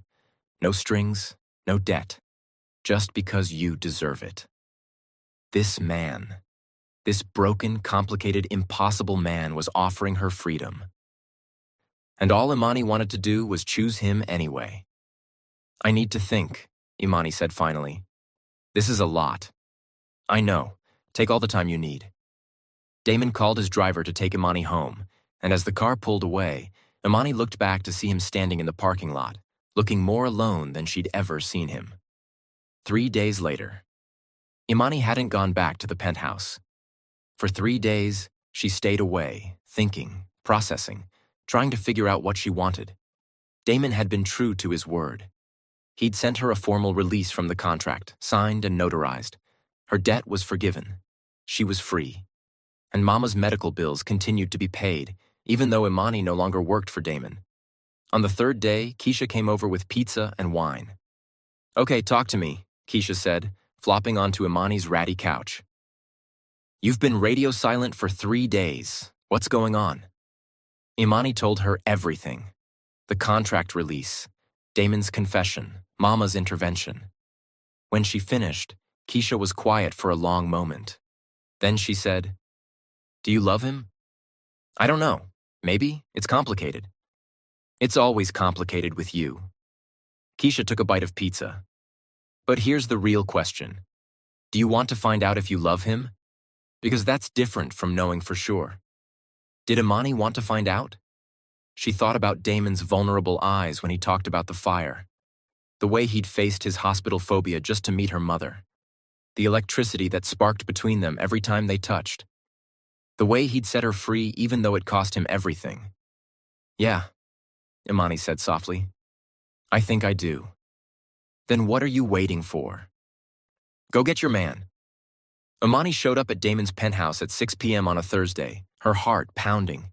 No strings, no debt. Just because you deserve it. This man, this broken, complicated, impossible man was offering her freedom. And all Imani wanted to do was choose him anyway. I need to think, Imani said finally. This is a lot. I know. Take all the time you need. Damon called his driver to take Imani home, and as the car pulled away, Imani looked back to see him standing in the parking lot, looking more alone than she'd ever seen him. 3 days later, Imani hadn't gone back to the penthouse. For 3 days, she stayed away, thinking, processing, trying to figure out what she wanted. Damon had been true to his word. He'd sent her a formal release from the contract, signed and notarized. Her debt was forgiven. She was free. And Mama's medical bills continued to be paid, even though Imani no longer worked for Damon. On the 3rd day, Keisha came over with pizza and wine. Okay, talk to me, Keisha said, flopping onto Imani's ratty couch. You've been radio silent for 3 days. What's going on? Imani told her everything. The contract release, Damon's confession, Mama's intervention. When she finished, Keisha was quiet for a long moment. Then she said, "Do you love him?" "I don't know. Maybe. It's complicated." "It's always complicated with you." Keisha took a bite of pizza. "But here's the real question. Do you want to find out if you love him? Because that's different from knowing for sure." Did Imani want to find out? She thought about Damon's vulnerable eyes when he talked about the fire, the way he'd faced his hospital phobia just to meet her mother, the electricity that sparked between them every time they touched, the way he'd set her free even though it cost him everything. "Yeah," Imani said softly. "I think I do." "Then what are you waiting for? Go get your man." Imani showed up at Damon's penthouse at 6 p.m. on a Thursday, her heart pounding.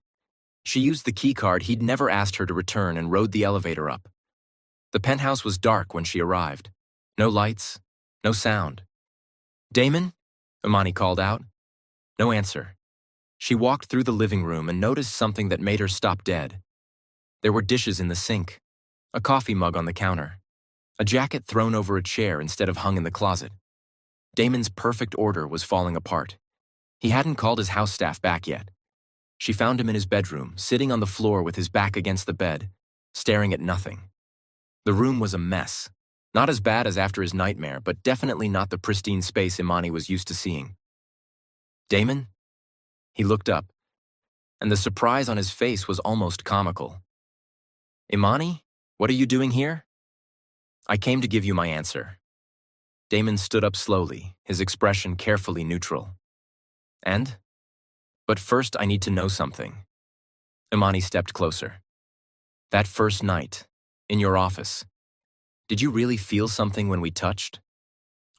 She used the key card he'd never asked her to return and rode the elevator up. The penthouse was dark when she arrived. No lights, no sound. "Damon?" Imani called out. No answer. She walked through the living room and noticed something that made her stop dead. There were dishes in the sink, a coffee mug on the counter, a jacket thrown over a chair instead of hung in the closet. Damon's perfect order was falling apart. He hadn't called his house staff back yet. She found him in his bedroom, sitting on the floor with his back against the bed, staring at nothing. The room was a mess. Not as bad as after his nightmare, but definitely not the pristine space Imani was used to seeing. "Damon?" He looked up, and the surprise on his face was almost comical. "Imani, what are you doing here?" "I came to give you my answer." Damon stood up slowly, his expression carefully neutral. "And? But first I need to know something." Imani stepped closer. "That first night, in your office, did you really feel something when we touched?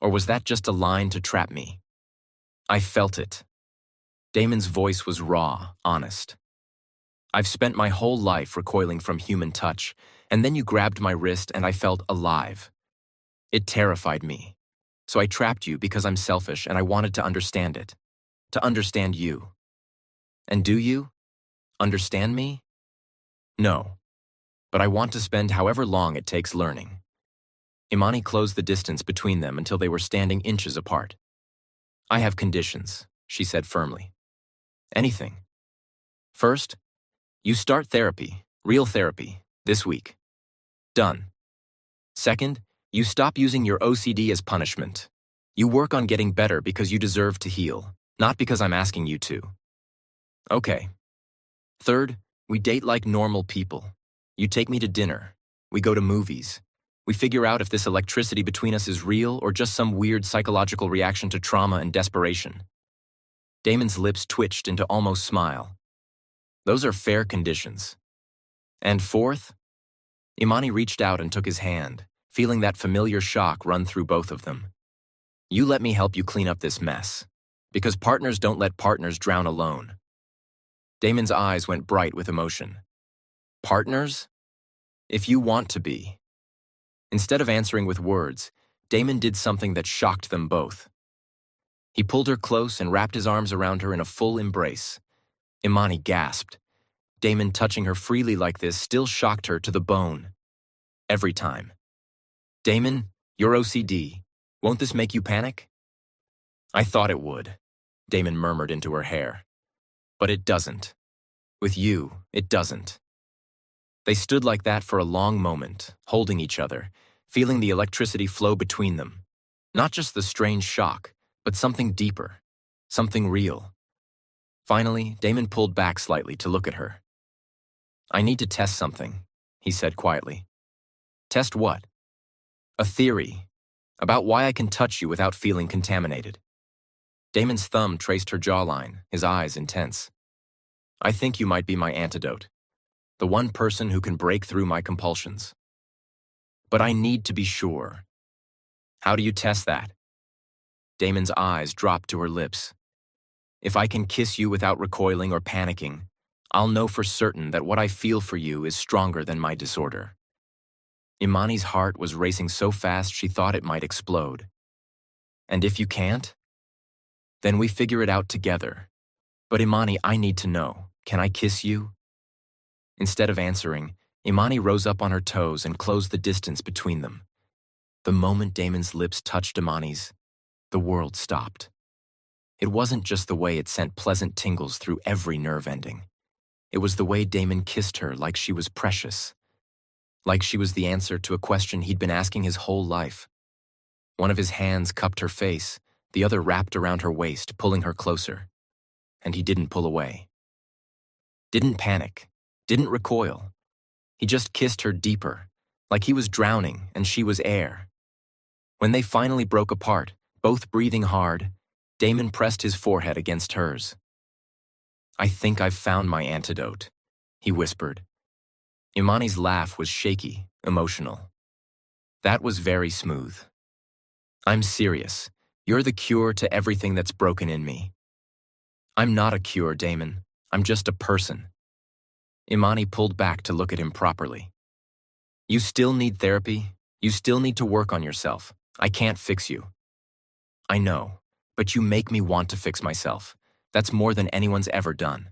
Or was that just a line to trap me?" "I felt it." Damon's voice was raw, honest. "I've spent my whole life recoiling from human touch, and then you grabbed my wrist and I felt alive. It terrified me. So I trapped you because I'm selfish and I wanted to understand it. To understand you. And do you? Understand me? No. But I want to spend however long it takes learning." Imani closed the distance between them until they were standing inches apart. "I have conditions," she said firmly. "Anything. First, you start therapy, real therapy, this week. Done. Second, you stop using your OCD as punishment. You work on getting better because you deserve to heal, not because I'm asking you to. Okay. Third, we date like normal people. You take me to dinner. We go to movies. We figure out if this electricity between us is real or just some weird psychological reaction to trauma and desperation." Damon's lips twitched into almost smile. "Those are fair conditions. And fourth?" Imani reached out and took his hand, feeling that familiar shock run through both of them. "You let me help you clean up this mess. Because partners don't let partners drown alone." Damon's eyes went bright with emotion. "Partners? If you want to be." Instead of answering with words, Damon did something that shocked them both. He pulled her close and wrapped his arms around her in a full embrace. Imani gasped. Damon touching her freely like this still shocked her to the bone. Every time. "Damon, you're OCD. Won't this make you panic?" "I thought it would," Damon murmured into her hair. "But it doesn't. With you, it doesn't." They stood like that for a long moment, holding each other, feeling the electricity flow between them. Not just the strange shock, but something deeper, something real. Finally, Damon pulled back slightly to look at her. "I need to test something," he said quietly. "Test what?" "A theory, about why I can touch you without feeling contaminated." Damon's thumb traced her jawline, his eyes intense. "I think you might be my antidote. The one person who can break through my compulsions. But I need to be sure." "How do you test that?" Damon's eyes dropped to her lips. "If I can kiss you without recoiling or panicking, I'll know for certain that what I feel for you is stronger than my disorder." Imani's heart was racing so fast she thought it might explode. "And if you can't?" "Then we figure it out together. But Imani, I need to know. Can I kiss you?" Instead of answering, Imani rose up on her toes and closed the distance between them. The moment Damon's lips touched Imani's, the world stopped. It wasn't just the way it sent pleasant tingles through every nerve ending. It was the way Damon kissed her like she was precious, like she was the answer to a question he'd been asking his whole life. One of his hands cupped her face, the other wrapped around her waist, pulling her closer. And he didn't pull away. Didn't panic, didn't recoil. He just kissed her deeper, like he was drowning and she was air. When they finally broke apart, both breathing hard, Damon pressed his forehead against hers. "I think I've found my antidote," he whispered. Imani's laugh was shaky, emotional. "That was very smooth. I'm serious. You're the cure to everything that's broken in me." "I'm not a cure, Damon. I'm just a person." Imani pulled back to look at him properly. "You still need therapy. You still need to work on yourself. I can't fix you." "I know, but you make me want to fix myself. That's more than anyone's ever done."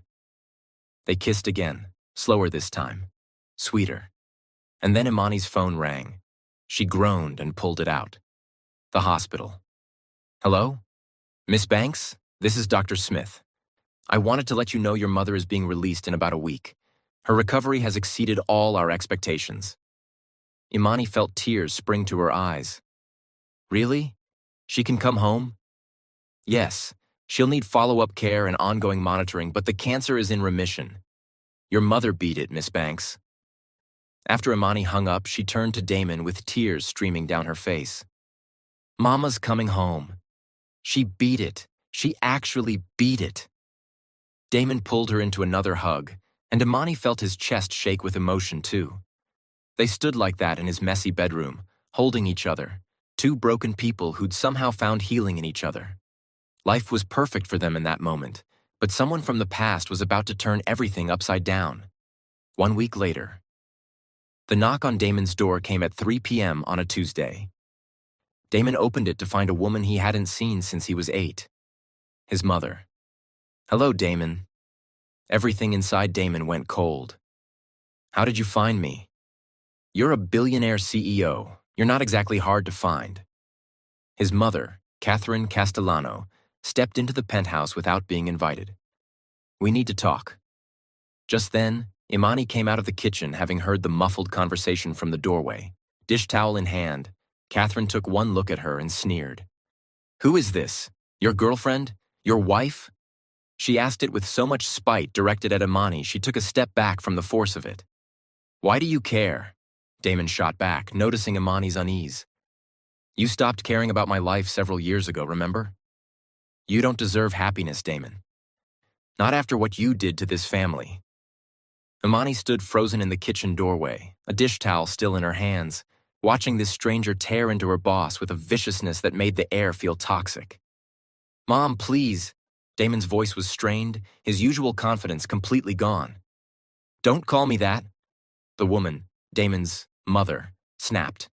They kissed again, slower this time, sweeter. And then Imani's phone rang. She groaned and pulled it out. The hospital. "Hello? Miss Banks? This is Dr. Smith. I wanted to let you know your mother is being released in about a week. Her recovery has exceeded all our expectations." Imani felt tears spring to her eyes. "Really? She can come home?" "Yes. She'll need follow-up care and ongoing monitoring, but the cancer is in remission. Your mother beat it, Miss Banks." After Imani hung up, she turned to Damon with tears streaming down her face. "Mama's coming home. She beat it. She actually beat it." Damon pulled her into another hug, and Imani felt his chest shake with emotion too. They stood like that in his messy bedroom, holding each other, two broken people who'd somehow found healing in each other. Life was perfect for them in that moment, but someone from the past was about to turn everything upside down. 1 week later. The knock on Damon's door came at 3 p.m. on a Tuesday. Damon opened it to find a woman he hadn't seen since he was 8. His mother. "Hello, Damon." Everything inside Damon went cold. "How did you find me?" "You're a billionaire CEO. You're not exactly hard to find." His mother, Catherine Castellano, stepped into the penthouse without being invited. "We need to talk." Just then, Imani came out of the kitchen, having heard the muffled conversation from the doorway. Dish towel in hand, Catherine took one look at her and sneered. "Who is this? Your girlfriend? Your wife?" She asked it with so much spite directed at Imani, she took a step back from the force of it. "Why do you care?" Damon shot back, noticing Imani's unease. "You stopped caring about my life several years ago, remember? You don't deserve happiness, Damon. Not after what you did to this family." Imani stood frozen in the kitchen doorway, a dish towel still in her hands, watching this stranger tear into her boss with a viciousness that made the air feel toxic. "Mom, please." Damon's voice was strained, his usual confidence completely gone. "Don't call me that." The woman, Damon's mother, snapped.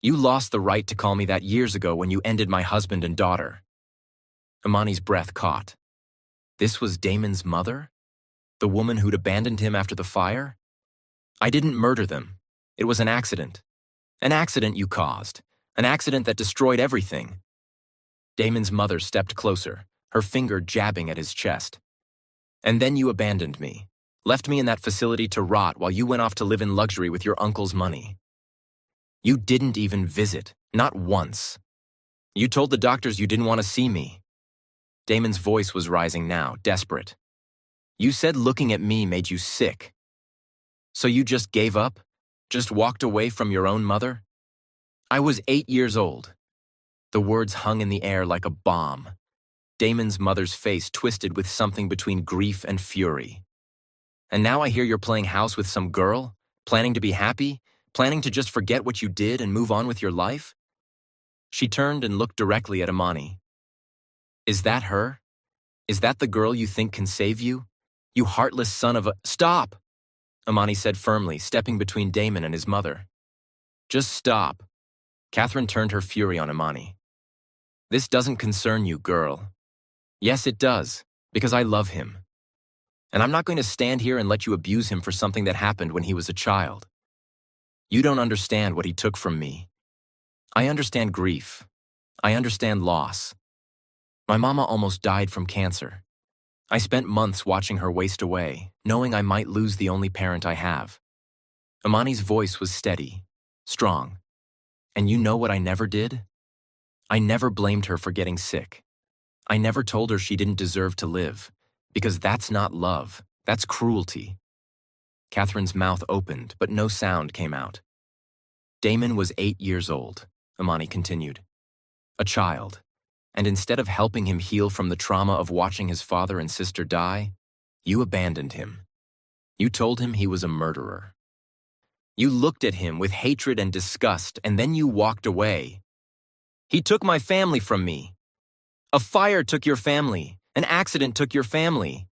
"You lost the right to call me that years ago when you ended my husband and daughter." Imani's breath caught. This was Damon's mother? The woman who'd abandoned him after the fire? "I didn't murder them. It was an accident. An accident you caused. An accident that destroyed everything." Damon's mother stepped closer, her finger jabbing at his chest. "And then you abandoned me. Left me in that facility to rot while you went off to live in luxury with your uncle's money. You didn't even visit, not once. You told the doctors you didn't want to see me." Damon's voice was rising now, desperate. "You said looking at me made you sick. So you just gave up? Just walked away from your own mother?" "I was 8 years old." The words hung in the air like a bomb. Damon's mother's face twisted with something between grief and fury. "And now I hear you're playing house with some girl? Planning to be happy? Planning to just forget what you did and move on with your life?" She turned and looked directly at Imani. "Is that her? Is that the girl you think can save you? You heartless son of a—" "Stop!" Imani said firmly, stepping between Damon and his mother. "Just stop." Catherine turned her fury on Imani. "This doesn't concern you, girl." "Yes, it does, because I love him." And I'm not going to stand here and let you abuse him for something that happened when he was a child. You don't understand what he took from me. I understand grief. I understand loss. My mama almost died from cancer. I spent months watching her waste away, knowing I might lose the only parent I have. Imani's voice was steady, strong. And you know what I never did? I never blamed her for getting sick. I never told her she didn't deserve to live, because that's not love, that's cruelty. Catherine's mouth opened, but no sound came out. Damon was 8 years old, Imani continued. A child. And instead of helping him heal from the trauma of watching his father and sister die, you abandoned him. You told him he was a murderer. You looked at him with hatred and disgust, and then you walked away. He took my family from me. A fire took your family. An accident took your family.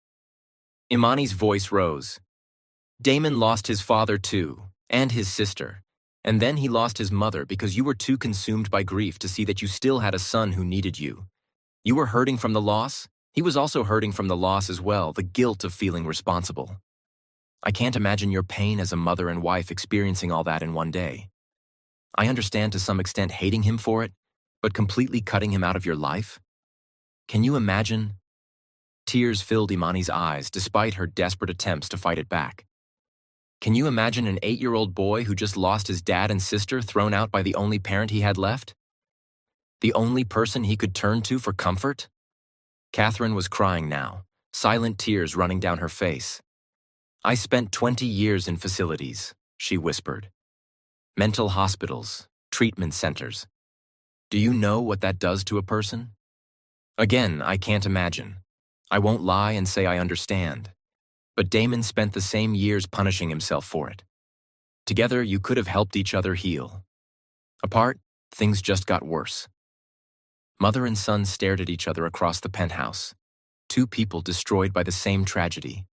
Imani's voice rose. Damon lost his father too, and his sister. And then he lost his mother because you were too consumed by grief to see that you still had a son who needed you. You were hurting from the loss. He was also hurting from the loss as well, the guilt of feeling responsible. I can't imagine your pain as a mother and wife experiencing all that in one day. I understand to some extent hating him for it, but completely cutting him out of your life? Can you imagine? Tears filled Imani's eyes despite her desperate attempts to fight it back. Can you imagine an 8-year-old boy who just lost his dad and sister thrown out by the only parent he had left? The only person he could turn to for comfort? Catherine was crying now, silent tears running down her face. I spent 20 years in facilities, she whispered. Mental hospitals, treatment centers. Do you know what that does to a person? Again, I can't imagine. I won't lie and say I understand. But Damon spent the same years punishing himself for it. Together, you could have helped each other heal. Apart, things just got worse. Mother and son stared at each other across the penthouse. Two people destroyed by the same tragedy,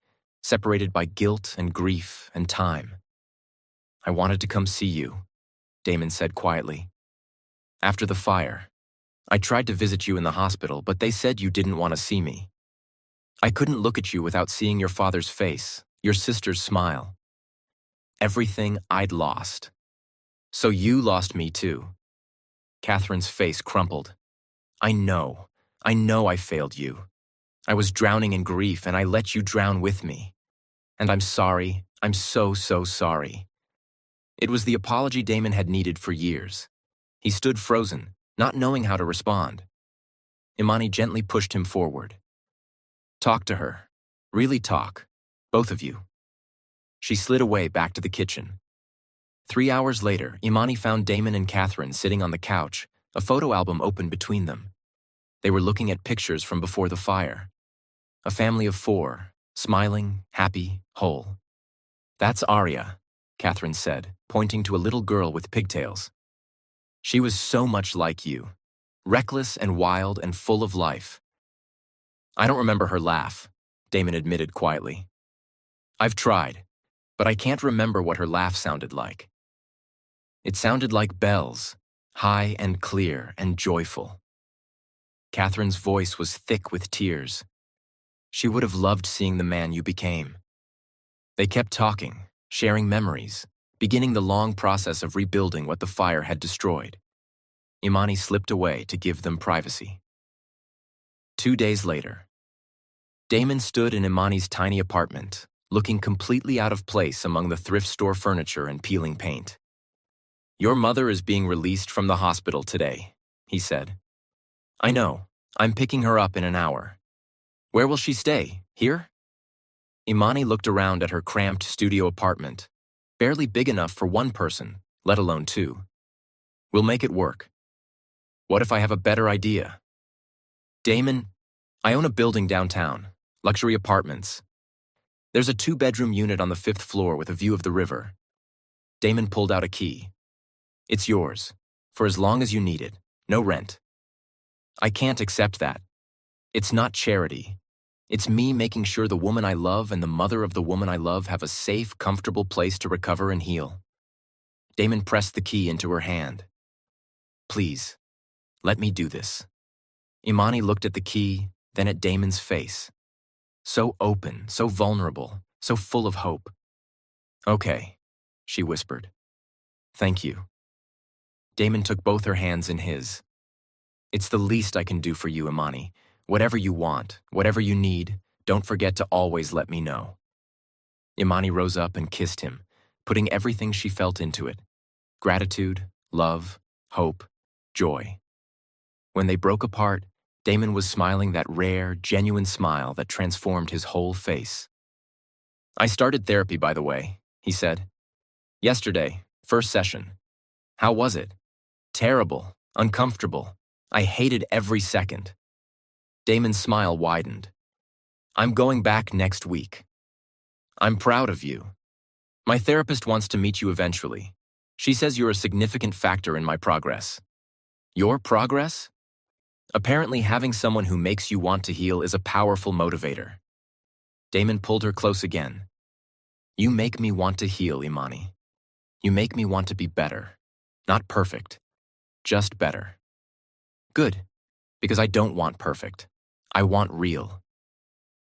separated by guilt and grief and time. I wanted to come see you, Damon said quietly. After the fire, I tried to visit you in the hospital, but they said you didn't want to see me. I couldn't look at you without seeing your father's face, your sister's smile. Everything I'd lost. So you lost me too. Catherine's face crumpled. I know I failed you. I was drowning in grief and I let you drown with me. And I'm sorry, I'm so sorry. It was the apology Damon had needed for years. He stood frozen, not knowing how to respond. Imani gently pushed him forward. Talk to her. Really talk. Both of you. She slid away back to the kitchen. 3 hours later, Imani found Damon and Catherine sitting on the couch, a photo album open between them. They were looking at pictures from before the fire. A family of 4, smiling, happy, whole. That's Arya, Catherine said, pointing to a little girl with pigtails. She was so much like you, reckless and wild and full of life. I don't remember her laugh, Damon admitted quietly. I've tried, but I can't remember what her laugh sounded like. It sounded like bells, high and clear and joyful. Catherine's voice was thick with tears. She would have loved seeing the man you became. They kept talking, sharing memories, beginning the long process of rebuilding what the fire had destroyed. Imani slipped away to give them privacy. 2 days later, Damon stood in Imani's tiny apartment, looking completely out of place among the thrift store furniture and peeling paint. Your mother is being released from the hospital today, he said. I know. I'm picking her up in an hour. Where will she stay? Here? Imani looked around at her cramped studio apartment, barely big enough for one person, let alone two. We'll make it work. What if I have a better idea? Damon, I own a building downtown, luxury apartments. There's a 2-bedroom unit on the 5th floor with a view of the river. Damon pulled out a key. It's yours, for as long as you need it, no rent. I can't accept that. It's not charity. It's me making sure the woman I love and the mother of the woman I love have a safe, comfortable place to recover and heal. Damon pressed the key into her hand. Please, let me do this. Imani looked at the key, then at Damon's face. So open, so vulnerable, so full of hope. "Okay," she whispered. "Thank you." Damon took both her hands in his. "It's the least I can do for you, Imani. Whatever you want, whatever you need, don't forget to always let me know." Imani rose up and kissed him, putting everything she felt into it: gratitude, love, hope, joy. When they broke apart, Damon was smiling that rare, genuine smile that transformed his whole face. "I started therapy, by the way," he said. "Yesterday, first session. How was it?" "Terrible, uncomfortable. I hated every second." Damon's smile widened. "I'm going back next week." "I'm proud of you. My therapist wants to meet you eventually. She says you're a significant factor in my progress." "Your progress?" "Apparently having someone who makes you want to heal is a powerful motivator." Damon pulled her close again. "You make me want to heal, Imani. You make me want to be better. Not perfect, just better." "Good, because I don't want perfect. I want real."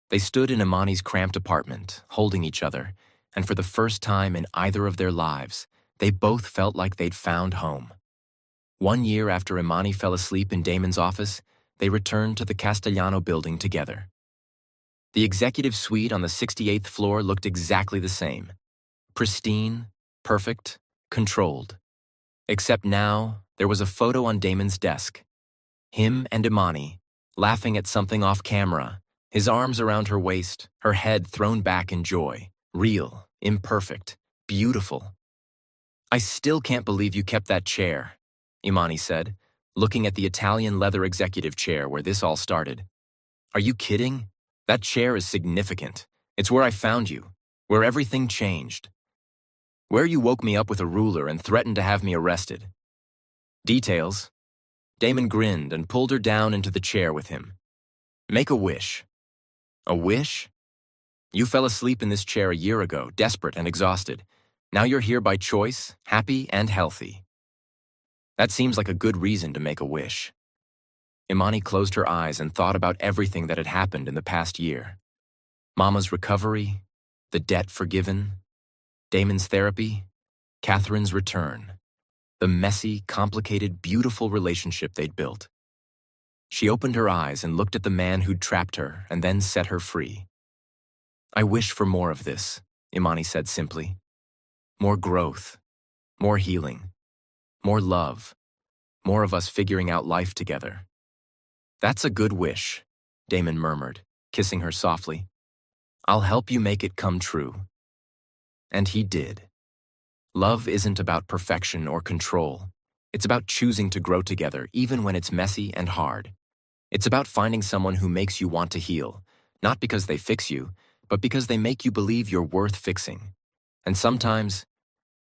They stood in Imani's cramped apartment, holding each other, and for the first time in either of their lives, they both felt like they'd found home. 1 year after Imani fell asleep in Damon's office, they returned to the Castellano building together. The executive suite on the 68th floor looked exactly the same. Pristine, perfect, controlled. Except now, there was a photo on Damon's desk. Him and Imani, laughing at something off camera, his arms around her waist, her head thrown back in joy. Real, imperfect, beautiful. "I still can't believe you kept that chair," Imani said, looking at the Italian leather executive chair where this all started. "Are you kidding? That chair is significant. It's where I found you, where everything changed. Where you woke me up with a ruler and threatened to have me arrested." "Details." Damon grinned and pulled her down into the chair with him. "Make a wish." "A wish?" "You fell asleep in this chair a year ago, desperate and exhausted. Now you're here by choice, happy and healthy." "That seems like a good reason to make a wish." Imani closed her eyes and thought about everything that had happened in the past year. Mama's recovery, the debt forgiven, Damon's therapy, Catherine's return, the messy, complicated, beautiful relationship they'd built. She opened her eyes and looked at the man who'd trapped her and then set her free. "I wish for more of this," Imani said simply. "More growth, more healing, more love, more of us figuring out life together." "That's a good wish," Damon murmured, kissing her softly. "I'll help you make it come true." And he did. Love isn't about perfection or control. It's about choosing to grow together even when it's messy and hard. It's about finding someone who makes you want to heal, not because they fix you, but because they make you believe you're worth fixing. And sometimes,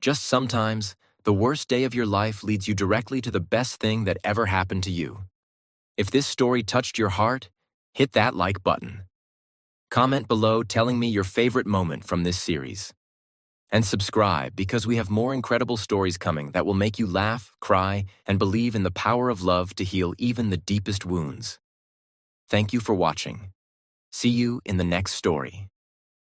just sometimes, the worst day of your life leads you directly to the best thing that ever happened to you. If this story touched your heart, hit that like button. Comment below telling me your favorite moment from this series. And subscribe because we have more incredible stories coming that will make you laugh, cry, and believe in the power of love to heal even the deepest wounds. Thank you for watching. See you in the next story.